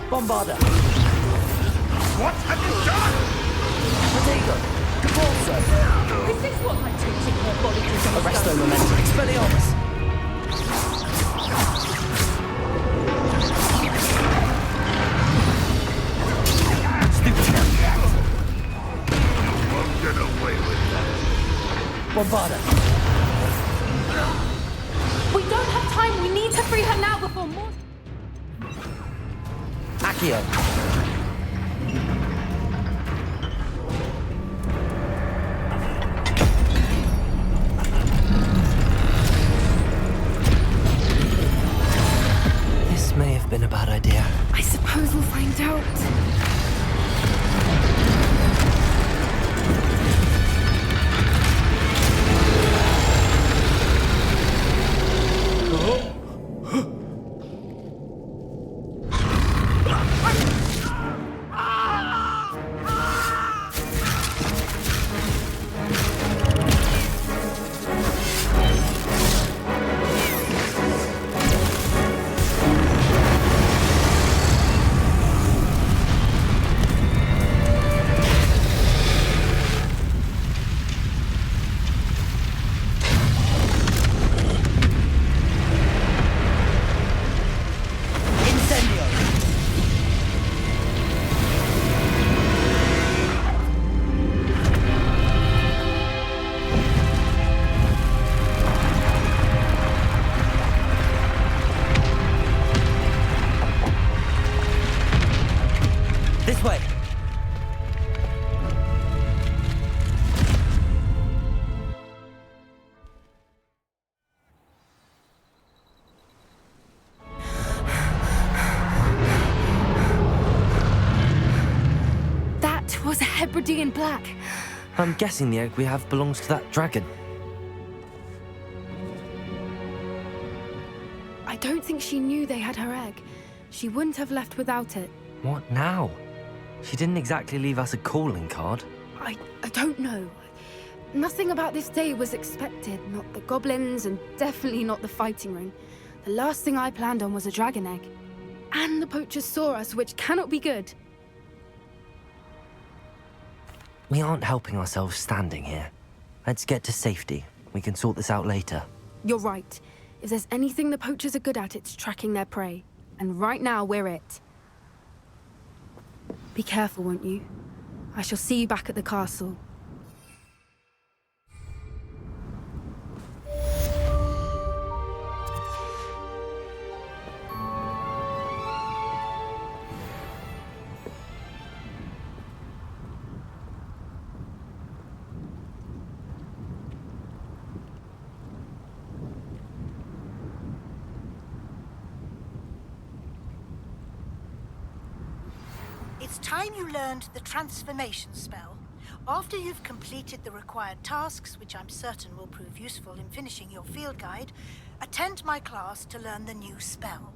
Bombarda! What have you done? Protego! Repulsor! Is this what I'm teaching her body to do? Arresto momentum! Expelliarmus! Won't get away with that. Bombarda! We don't have time. We need to free her now before more. Accio! This may have been a bad idea. I suppose we'll find out. This way! That was a Hebridean black. I'm guessing the egg we have belongs to that dragon. I don't think she knew they had her egg. She wouldn't have left without it. What now? She didn't exactly leave us a calling card. I don't know. Nothing about this day was expected. Not the goblins, and definitely not the fighting ring. The last thing I planned on was a dragon egg. And the poachers saw us, which cannot be good. We aren't helping ourselves standing here. Let's get to safety. We can sort this out later. You're right. If there's anything the poachers are good at, it's tracking their prey. And right now, we're it. Be careful, won't you? I shall see you back at the castle. It's time you learned the transformation spell. After you've completed the required tasks, which I'm certain will prove useful in finishing your field guide, attend my class to learn the new spell.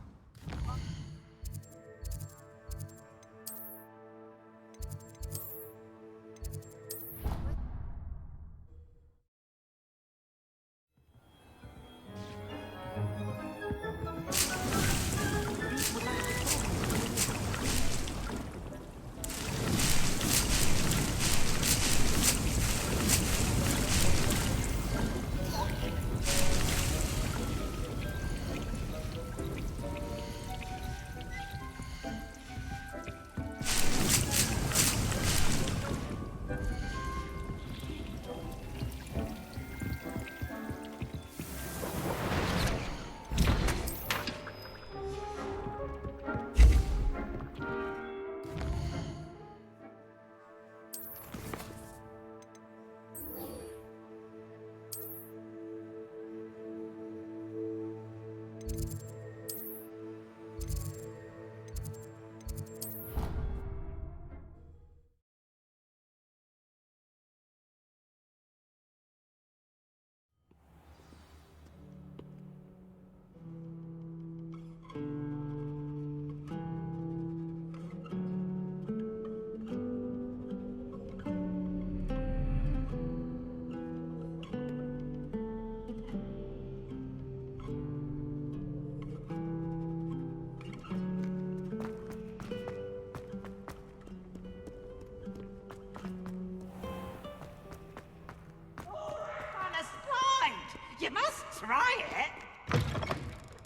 On a slide! You must try it!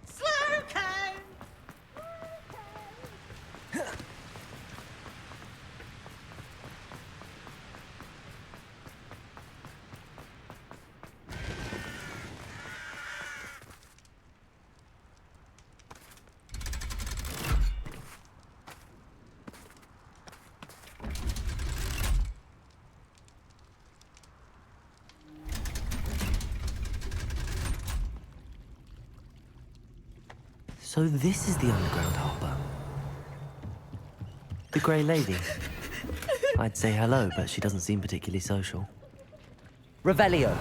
Slow cone! So this is the underground harbour. The Grey Lady. I'd say hello, but she doesn't seem particularly social. Revelio!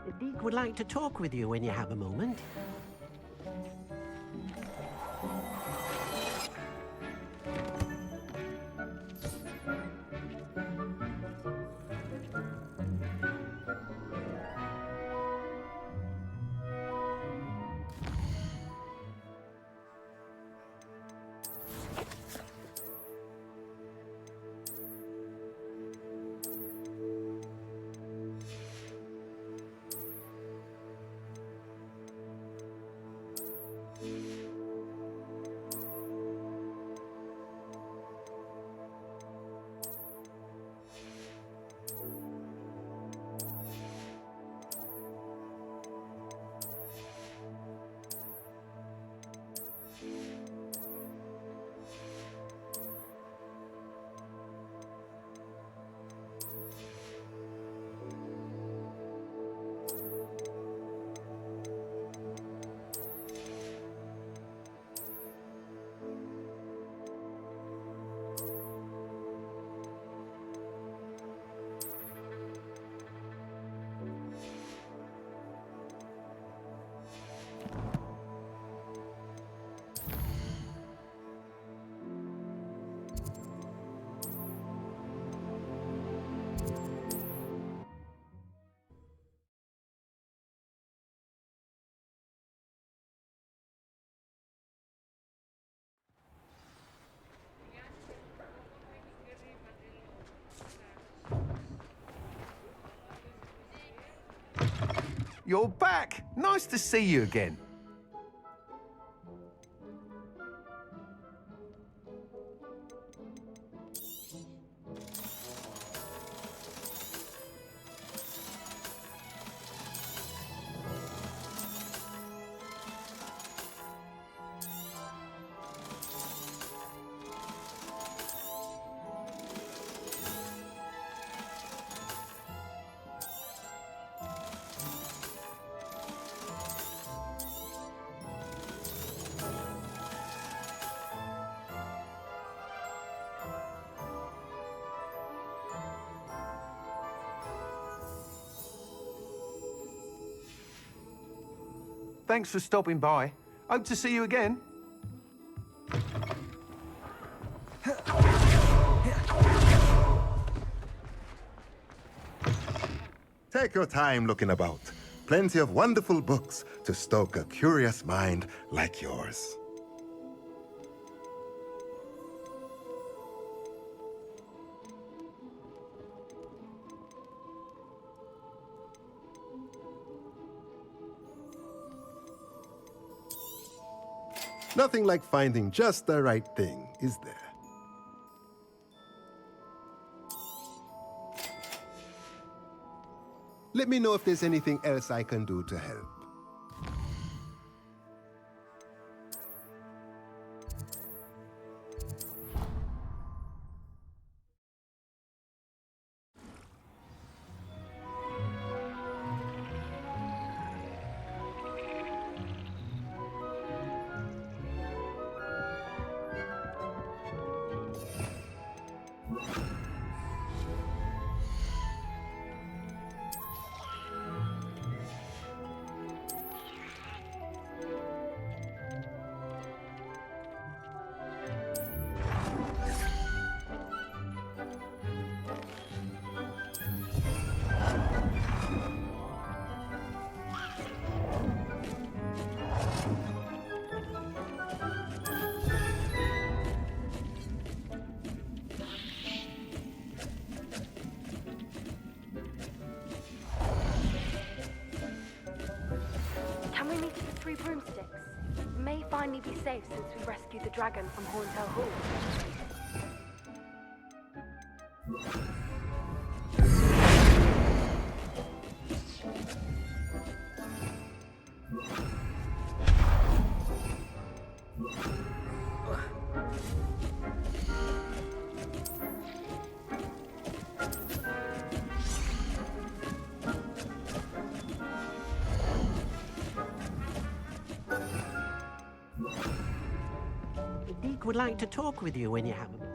The Duke would like to talk with you when you have a moment. You're back! Nice to see you again. Thanks for stopping by. Hope to see you again. Take your time looking about. plenty of wonderful books to stoke a curious mind like yours. Nothing like finding just the right thing, is there? Let me know if there's anything else I can do to help. Can we meet at the Three Broomsticks? We may finally be safe since we rescued the dragon from Horntail Hall. The Duke would like to talk with you when you have a moment.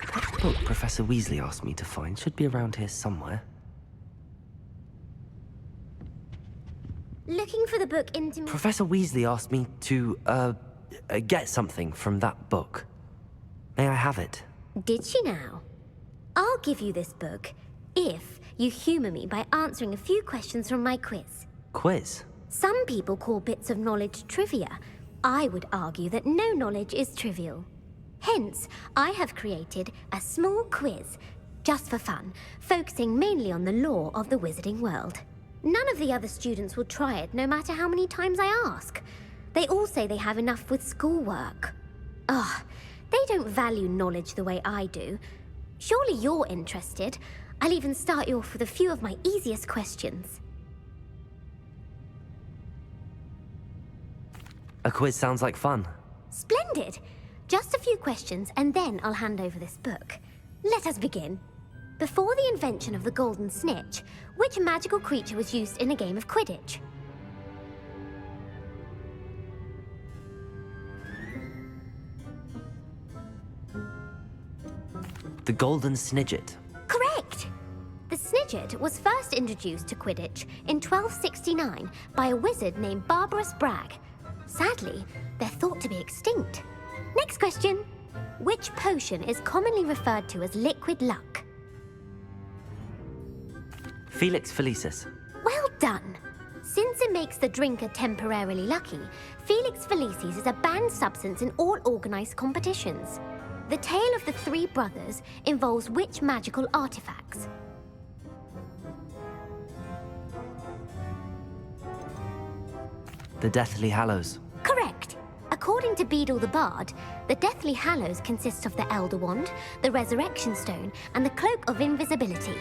That book Professor Weasley asked me to find should be around here somewhere. Looking for the book into... Professor Weasley asked me to, get something from that book. May I have it? Did she now? I'll give you this book if you humor me by answering a few questions from my quiz. Quiz? Some people call bits of knowledge trivia. I would argue that no knowledge is trivial. Hence, I have created a small quiz, just for fun, focusing mainly on the lore of the wizarding world. None of the other students will try it, no matter how many times I ask. They all say they have enough with schoolwork. Ugh, they don't value knowledge the way I do. Surely you're interested. I'll even start you off with a few of my easiest questions. A quiz sounds like fun. Splendid! Just a few questions, and then I'll hand over this book. Let us begin. Before the invention of the golden snitch, which magical creature was used in a game of Quidditch? The golden snidget. Correct! The snidget was first introduced to Quidditch in 1269 by a wizard named Barbarous Bragg. Sadly, they're thought to be extinct. Next question. Which potion is commonly referred to as liquid luck? Felix Felicis. Well done! Since it makes the drinker temporarily lucky, Felix Felicis is a banned substance in all organized competitions. The tale of the three brothers involves which magical artifacts? The Deathly Hallows. Correct! According to Beedle the Bard, the Deathly Hallows consists of the Elder Wand, the Resurrection Stone, and the Cloak of Invisibility.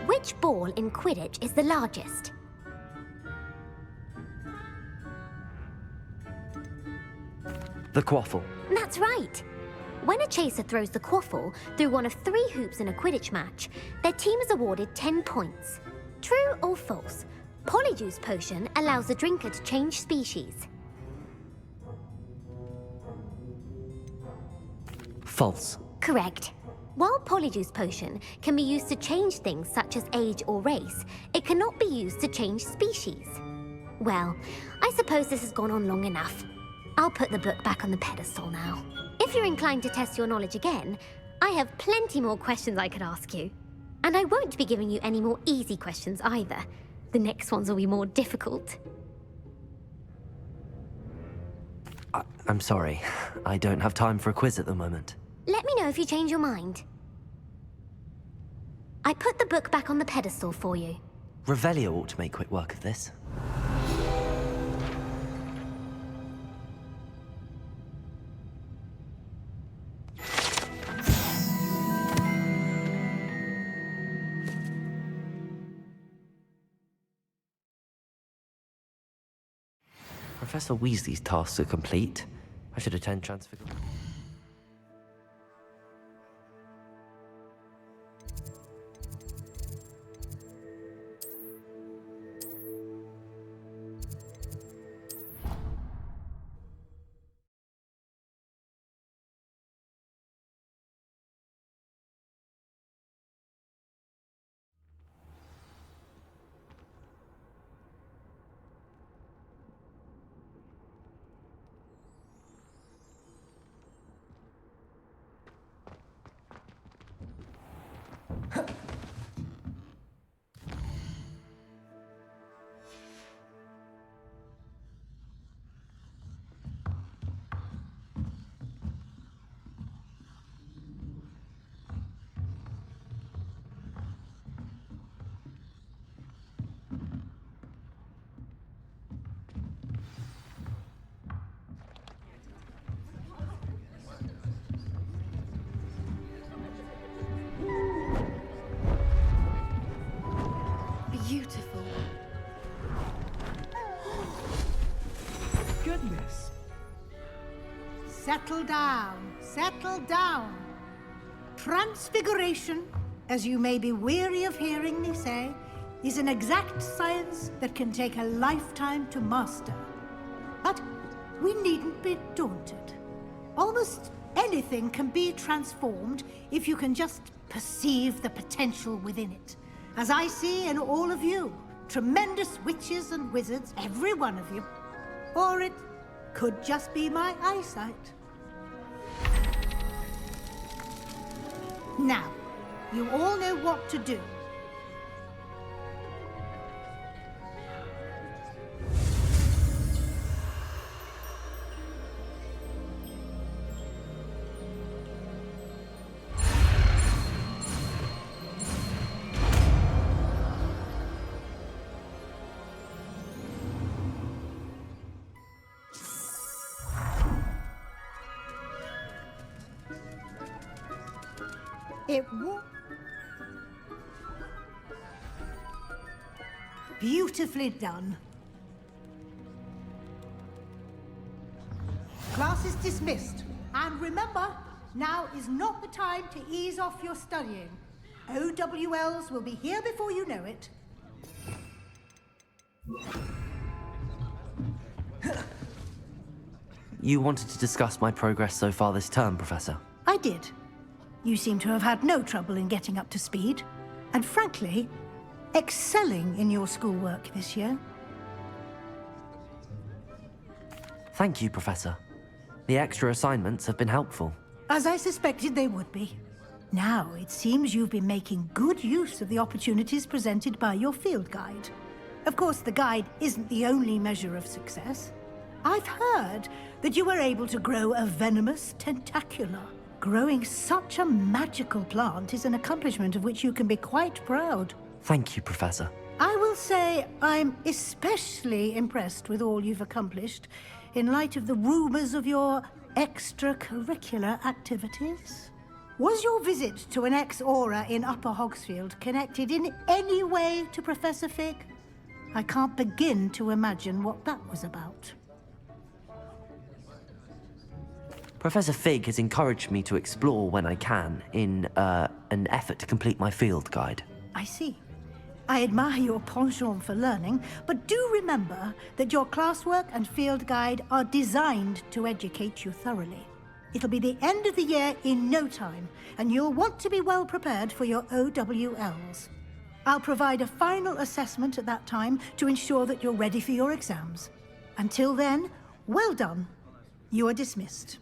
Which ball in Quidditch is the largest? The Quaffle. That's right! When a chaser throws the quaffle through one of 3 hoops in a Quidditch match, their team is awarded 10 points. True or false? Polyjuice Potion allows the drinker to change species. False. Correct. While Polyjuice Potion can be used to change things such as age or race, it cannot be used to change species. Well, I suppose this has gone on long enough. I'll put the book back on the pedestal now. If you're inclined to test your knowledge again, I have plenty more questions I could ask you. And I won't be giving you any more easy questions either. The next ones will be more difficult. I'm sorry. I don't have time for a quiz at the moment. Let me know if you change your mind. I put the book back on the pedestal for you. Revelio ought to make quick work of this. Professor Weasley's tasks are complete. I should attend transfer. goodness. Settle down. Settle down. Transfiguration, as you may be weary of hearing me say, is an exact science that can take a lifetime to master. But we needn't be daunted. Almost anything can be transformed if you can just perceive the potential within it. As I see in all of you, tremendous witches and wizards, every one of you. Or it could just be my eyesight. Now, you all know what to do. It won't. Beautifully done. Class is dismissed. And remember, now is not the time to ease off your studying. OWLs will be here before you know it. You wanted to discuss my progress so far this term, Professor? I did. You seem to have had no trouble in getting up to speed. And frankly, excelling in your schoolwork this year. Thank you, Professor. The extra assignments have been helpful. As I suspected they would be. Now, it seems you've been making good use of the opportunities presented by your field guide. Of course, the guide isn't the only measure of success. I've heard that you were able to grow a venomous tentacula. Growing such a magical plant is an accomplishment of which you can be quite proud. Thank you, Professor. I will say I'm especially impressed with all you've accomplished in light of the rumors of your extracurricular activities. Was your visit to an ex-aura in Upper Hogsfield connected in any way to Professor Fig? I can't begin to imagine what that was about. Professor Fig has encouraged me to explore when I can in an effort to complete my field guide. I see. I admire your penchant for learning, but do remember that your classwork and field guide are designed to educate you thoroughly. It'll be the end of the year in no time, and you'll want to be well prepared for your OWLs. I'll provide a final assessment at that time to ensure that you're ready for your exams. Until then, well done. You are dismissed.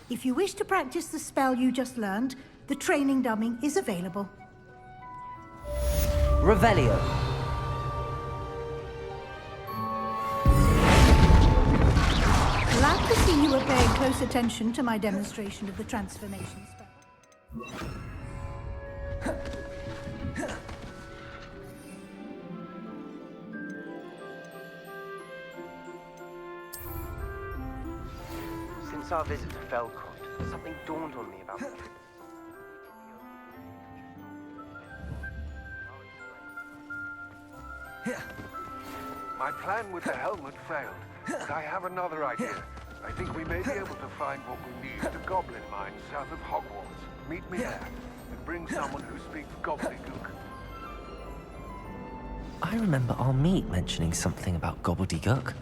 If you wish to practice the spell you just learned, the training dummy is available. Revelio. Glad to see you were paying close attention to my demonstration of the transformation spell. Since our visit to Felcroft, something dawned on me about the kid. My plan with the helmet failed, but I have another idea. I think we may be able to find what we need at the goblin mine south of Hogwarts. Meet me there, and bring someone who speaks gobbledygook. I remember our meet mentioning something about gobbledygook.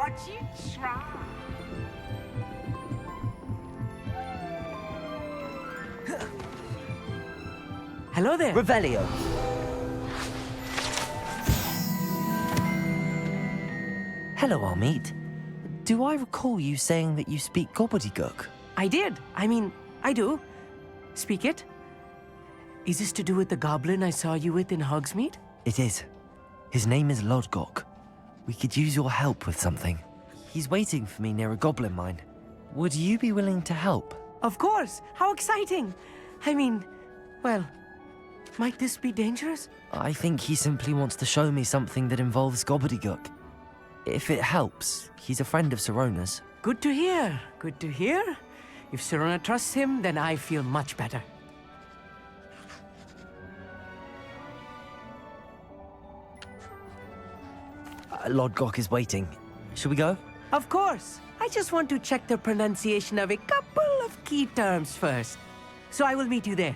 thought you'd try. Hello there. Revelio. Hello, Armeet. Do I recall you saying that you speak gobbledygook? I did. I mean, I do. Speak it. Is this to do with the goblin I saw you with in Hogsmeade? It is. His name is Lodgok. We could use your help with something. He's waiting for me near a goblin mine. Would you be willing to help? Of course. How exciting. I mean, well, might this be dangerous? I think he simply wants to show me something that involves gobbledygook. If it helps, he's a friend of Sirona's. Good to hear. Good to hear. If Sirona trusts him, then I feel much better. Lodgok is waiting. Shall we go? Of course. I just want to check the pronunciation of a couple of key terms first. So I will meet you there.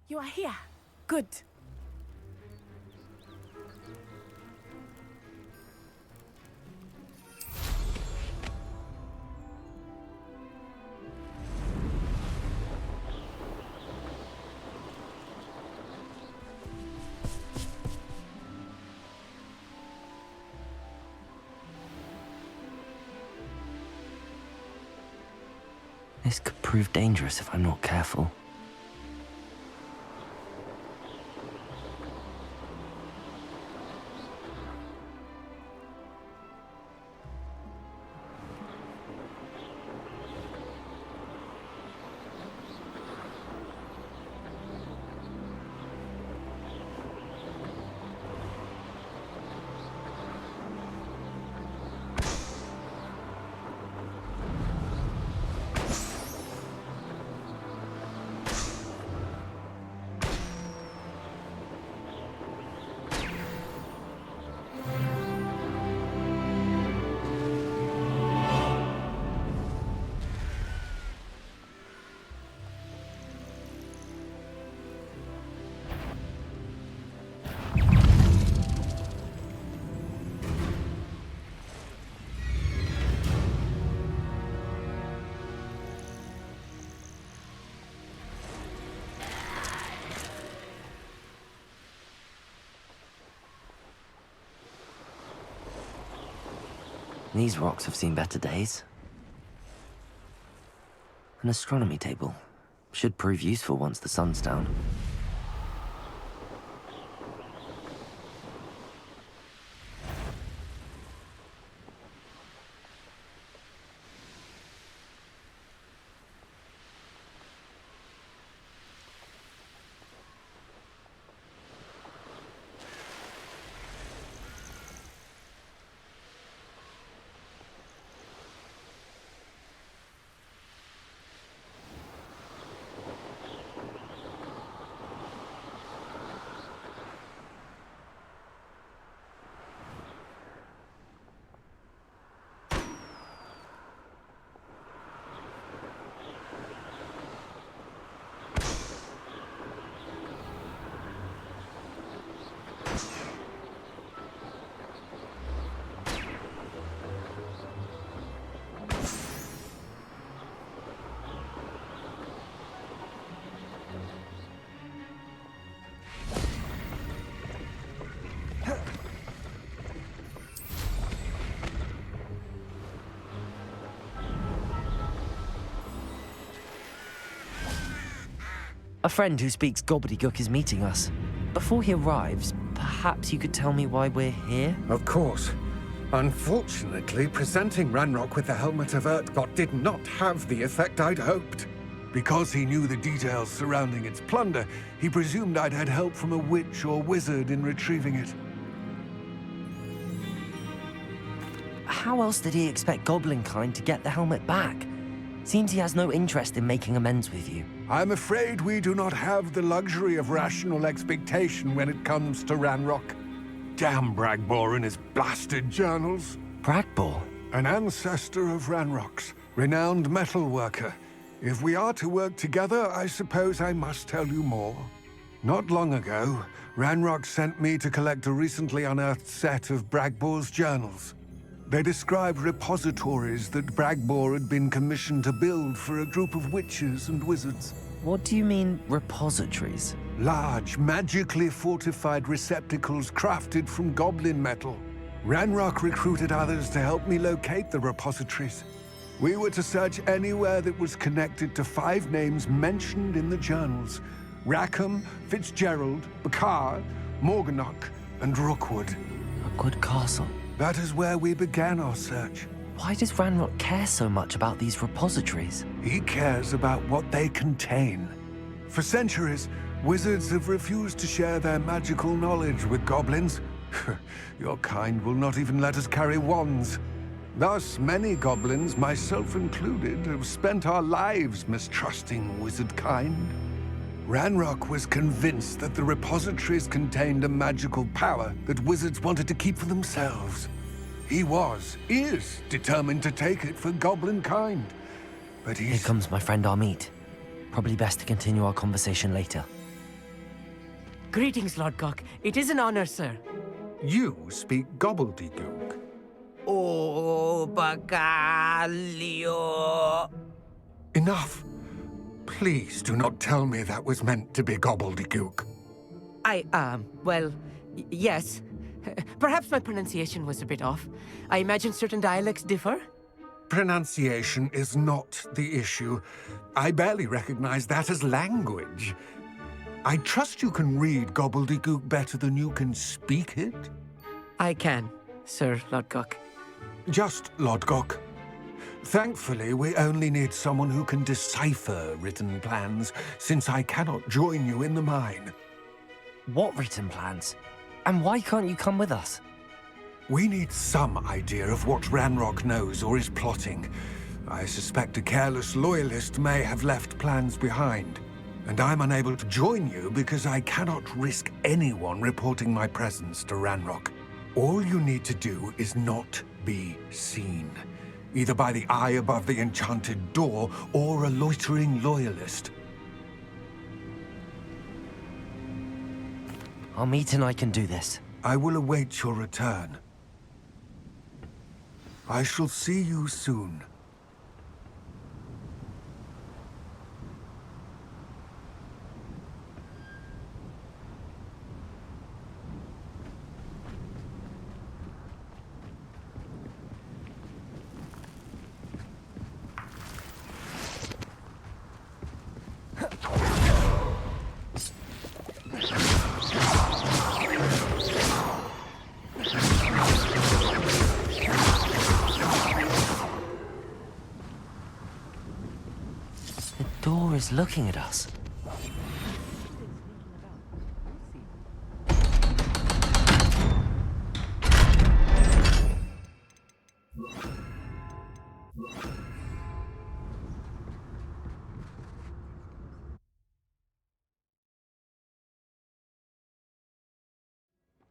You are here. Good. This could prove dangerous if I'm not careful. These rocks have seen better days. An astronomy table. Should prove useful once the sun's down. A friend who speaks gobbledygook is meeting us. Before he arrives, perhaps you could tell me why we're here? Of course. Unfortunately, presenting Ranrock with the Helmet of Urtkot did not have the effect I'd hoped. Because he knew the details surrounding its plunder, he presumed I'd had help from a witch or wizard in retrieving it. how else did he expect Goblin kind to get the helmet back? Seems he has no interest in making amends with you. I'm afraid we do not have the luxury of rational expectation when it comes to Ranrock. Damn Bragbor and his blasted journals. Bragbor? An ancestor of Ranrock's, renowned metal worker. If we are to work together, I suppose I must tell you more. Not long ago, Ranrock sent me to collect a recently unearthed set of Bragbor's journals. They described repositories that Bragbor had been commissioned to build for a group of witches and wizards. What do you mean, repositories? Large, magically fortified receptacles crafted from goblin metal. Ranrock recruited others to help me locate the repositories. We were to search anywhere that was connected to 5 names mentioned in the journals: Rackham, Fitzgerald, Bakar, Morganach, and Rookwood. Rookwood Castle. That is where we began our search. Why does Ranrock care so much about these repositories? He cares about what they contain. For centuries, wizards have refused to share their magical knowledge with goblins. Your kind will not even let us carry wands. Thus, many goblins, myself included, have spent our lives mistrusting wizard kind. Ranrock was convinced that the repositories contained a magical power that wizards wanted to keep for themselves. He is determined to take it for goblin kind. But Here comes my friend Amit. Probably best to continue our conversation later. Greetings, Lord Gok. It is an honor, sir. You speak gobbledygook. Oh, Bacalio. Enough. Please do not tell me that was meant to be gobbledygook. Well, yes. Perhaps my pronunciation was a bit off. I imagine certain dialects differ. Pronunciation is not the issue. I barely recognize that as language. I trust you can read gobbledygook better than you can speak it? I can, Sir Lodgok. Just Lodgok. Thankfully, we only need someone who can decipher written plans, since I cannot join you in the mine. What written plans? And why can't you come with us? We need some idea of what Ranrock knows or is plotting. I suspect a careless loyalist may have left plans behind. And I'm unable to join you because I cannot risk anyone reporting my presence to Ranrock. All you need to do is not be seen, either by the eye above the enchanted door or a loitering loyalist. Amit and I can do this. I will await your return. I shall see you soon. The door is looking at us.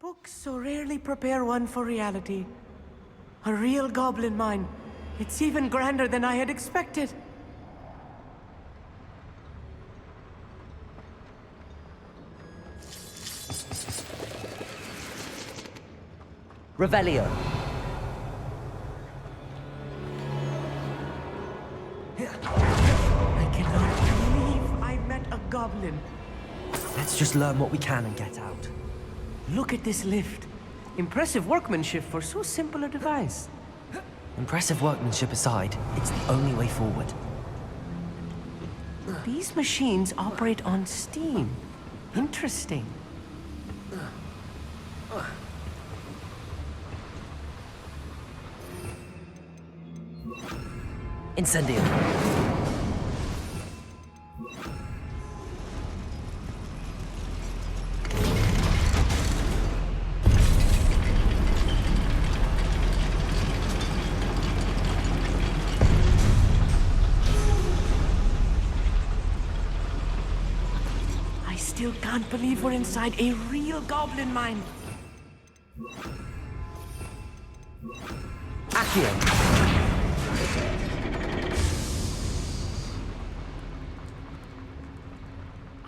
Books so rarely prepare one for reality. A real goblin mine. It's even grander than I had expected. Revelio. I cannot believe I met a goblin. Let's just learn what we can and get out. Look at this lift. Impressive workmanship for so simple a device. Impressive workmanship aside, it's the only way forward. These machines operate on steam. Interesting. Incendio. still can't believe we're inside a real goblin mine. Accio!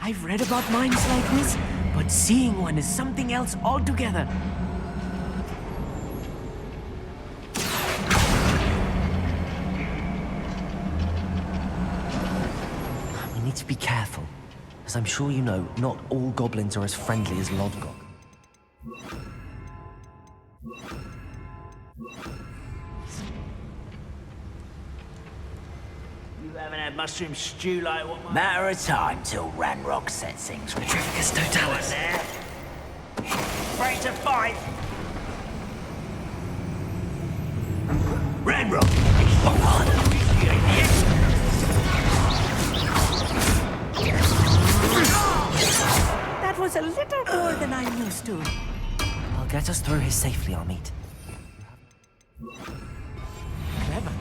I've read about mines like this, but seeing one is something else altogether. We need to be careful. As I'm sure you know, not all goblins are as friendly as Lodgok. You haven't had mushroom stew like what? Matter of time till Ranrock sets things with Trificus Totalis. There. Ready to fight. Ranrock. That was a little more than I'm used to. I'll get us through here safely, Amit. Clever.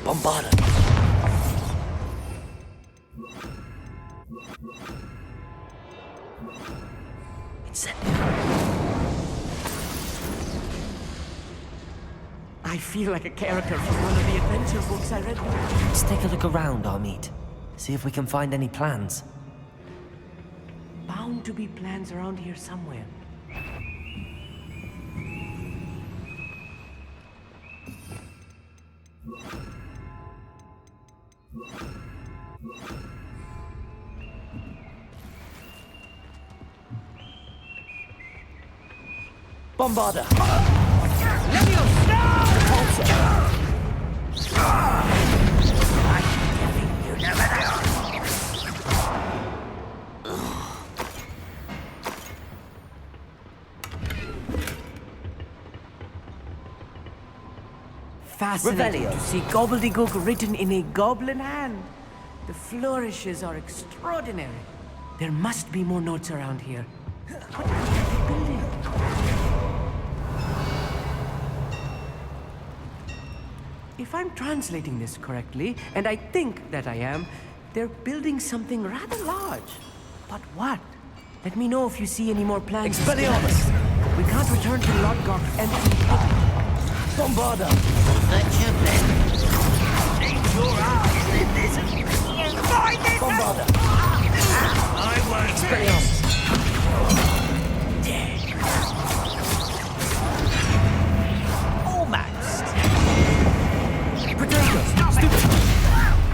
Bombarda! I feel like a character from one of the adventure books I read. Let's take a look around, Amit. See if we can find any plans. Bound to be plans around here somewhere. Bombarda! Fascinating Revelio. to see gobbledygook written in a goblin hand. The flourishes are extraordinary. There must be more notes around here. What are they building? If I'm translating this correctly, and I think that I am, they're building something rather large. But what? Let me know if you see any more plans. Expelliarmus! We can't return to Lodgok empty-handed. Bombarda! Let you Ain't your eyes in this. Bombarda! I won't. Expelliarmus! Almost. Potato! Stupid!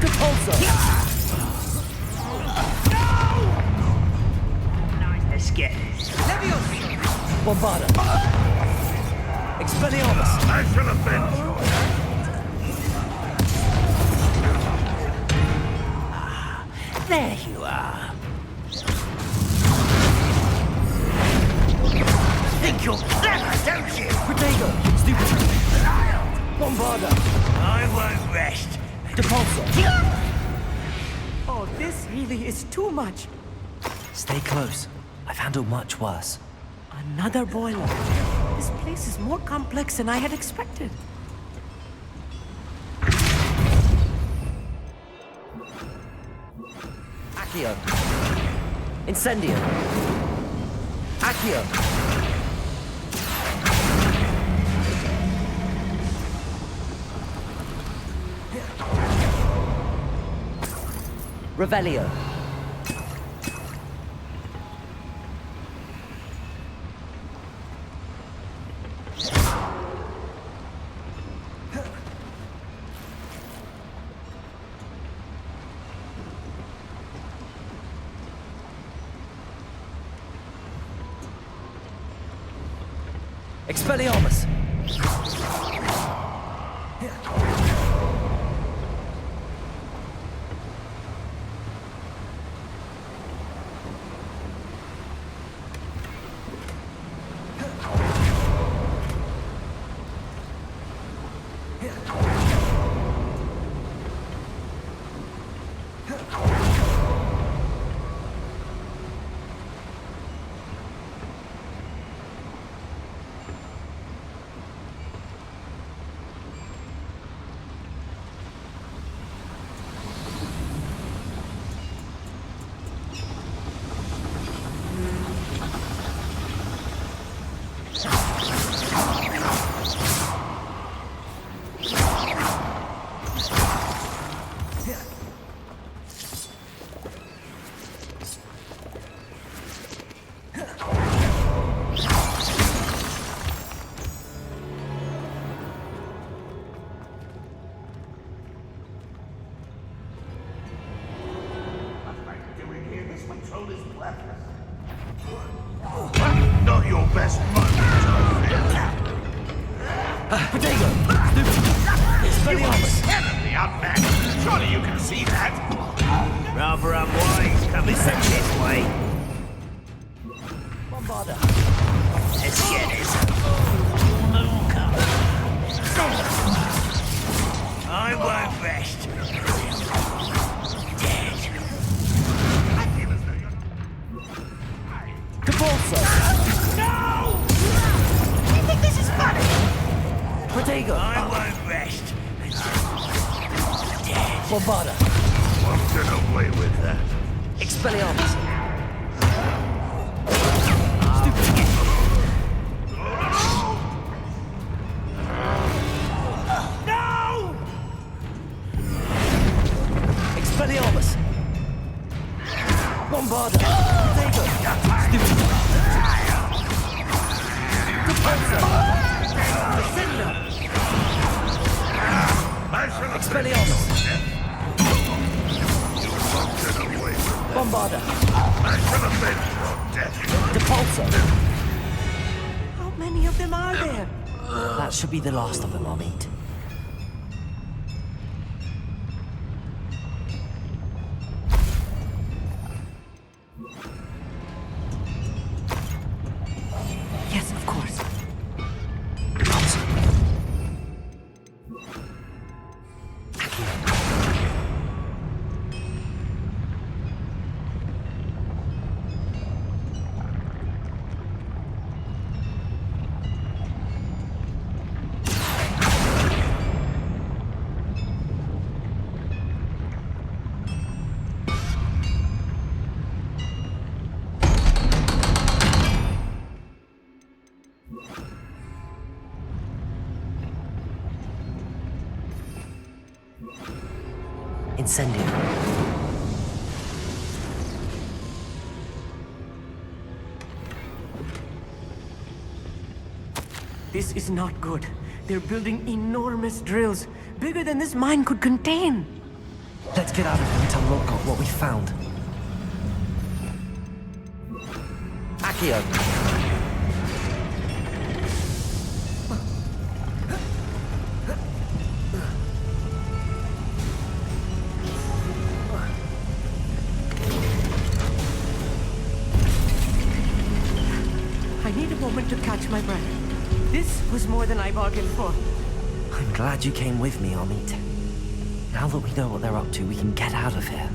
Repulsor! Nice, let's get this. Bombarda! Expelliarmus! I shall have been. There you are. Think you're clever, don't you? Potato! Stupid! Bombarda! I won't rest. Repulsor! Oh, this really is too much. Stay close. I've handled much worse. Another boiler. This place is more complex than I had expected. Accio! Incendio! Accio! Revelio! Expelliarmus! Not your best Potato! It's very obvious. Heavily unmatched. Surely you can see that. Rather unwise coming from this way. Bombarda. Let's get it. I won't rest. Dead. Capulso! No! You think this is funny? Protego! I won't rest. Dead. Bombarda! Won't get away with that. Expelliarmus! No! Expelliarmus! Bombarda! Protego! Stupid! Expelliarmus! Bombarda! Depulso! How many of them are there? That should be the last of them, I'll meet. Yes, of course. Incendio. This is not good. They're building enormous drills, bigger than this mine could contain. Let's get out of here and tell Lodgok what we found. Accio. I need a moment to catch my breath. This was more than I bargained for. I'm glad you came with me, Amit. Now that we know what they're up to, we can get out of here.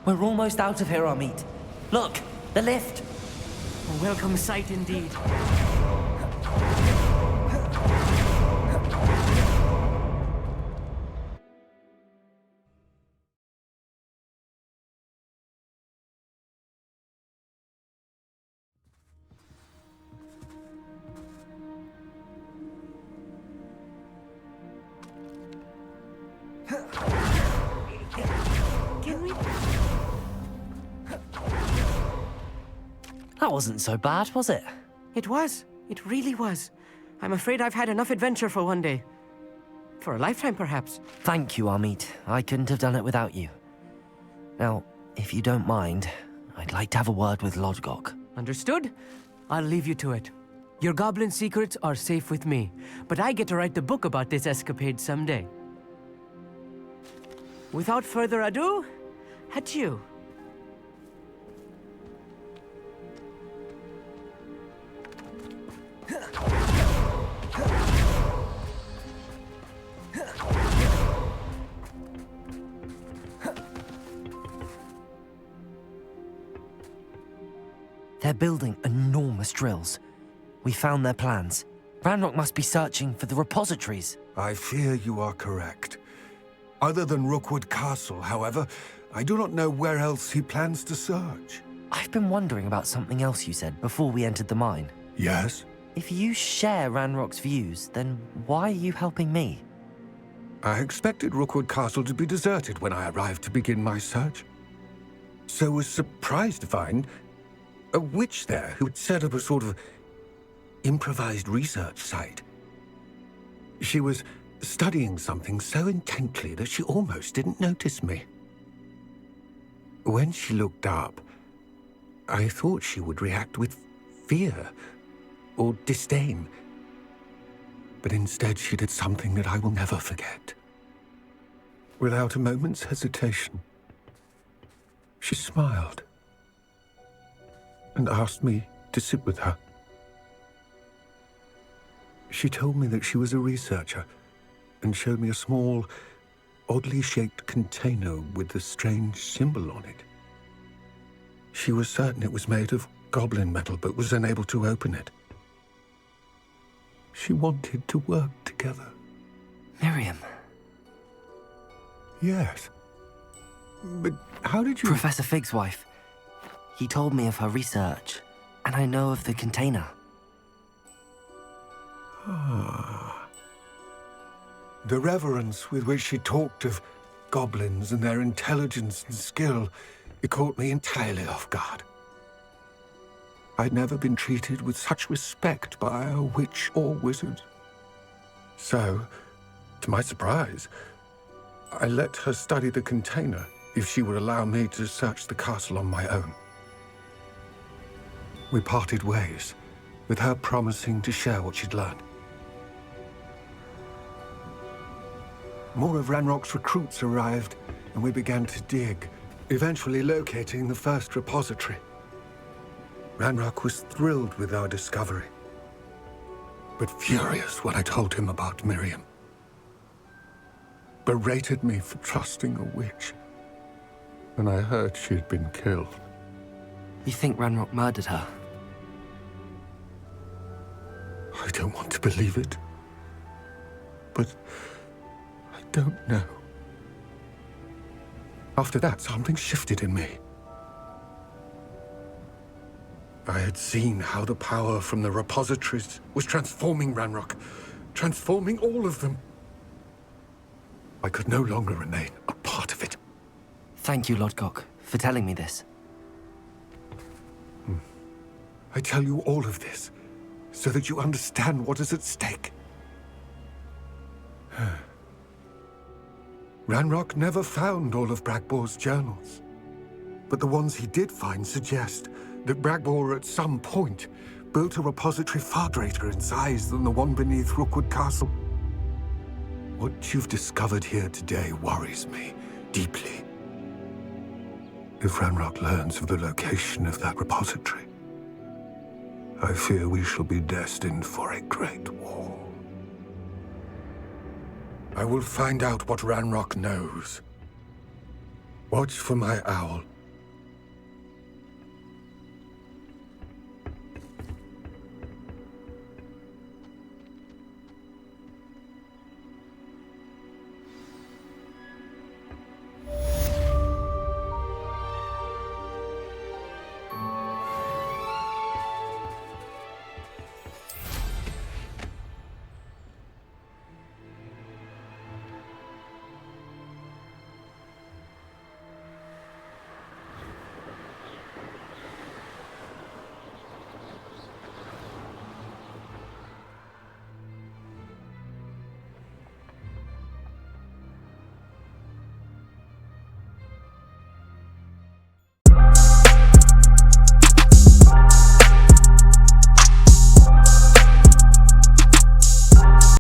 We're almost out of here, Amit. Look, the lift. A welcome sight indeed. Can we... That wasn't so bad, was it? It was. It really was. I'm afraid I've had enough adventure for one day. For a lifetime, perhaps. Thank you, Amit. I couldn't have done it without you. Now, if you don't mind, I'd like to have a word with Lodgok. Understood? I'll leave you to it. Your goblin secrets are safe with me, but I get to write the book about this escapade someday. Without further ado, adieu. They're building enormous drills. We found their plans. Ranrock must be searching for the repositories. I fear you are correct. Other than Rookwood Castle, however, I do not know where else he plans to search. I've been wondering about something else you said before we entered the mine. Yes? If you share Ranrock's views, then why are you helping me? I expected Rookwood Castle to be deserted when I arrived to begin my search. So was surprised to find a witch there who had set up a sort of improvised research site. She was studying something so intently that she almost didn't notice me. When she looked up, I thought she would react with fear or disdain. But instead she did something that I will never forget. Without a moment's hesitation, she smiled and asked me to sit with her. She told me that she was a researcher and showed me a small, oddly shaped container with a strange symbol on it. She was certain it was made of goblin metal, but was unable to open it. She wanted to work together. Miriam. Yes. But how did you... Professor Fig's wife. He told me of her research, and I know of the container. Ah. The reverence with which she talked of goblins and their intelligence and skill, it caught me entirely off guard. I'd never been treated with such respect by a witch or wizard. So, to my surprise, I let her study the container if she would allow me to search the castle on my own. We parted ways, with her promising to share what she'd learned. More of Ranrock's recruits arrived, and we began to dig, eventually locating the first repository. Ranrock was thrilled with our discovery, but furious when I told him about Miriam. Berated me for trusting a witch when I heard she had been killed. You think Ranrock murdered her? I don't want to believe it, but I don't know. After that, something shifted in me. I had seen how the power from the repositories was transforming Ranrock, transforming all of them. I could no longer remain a part of it. Thank you, Lodgok, for telling me this. I tell you all of this so that you understand what is at stake. Ranrock never found all of Bragbor's journals, but the ones he did find suggest that Bragbor at some point built a repository far greater in size than the one beneath Rookwood Castle. What you've discovered here today worries me deeply. If Ranrock learns of the location of that repository, I fear we shall be destined for a great war. I will find out what Ranrock knows. Watch for my owl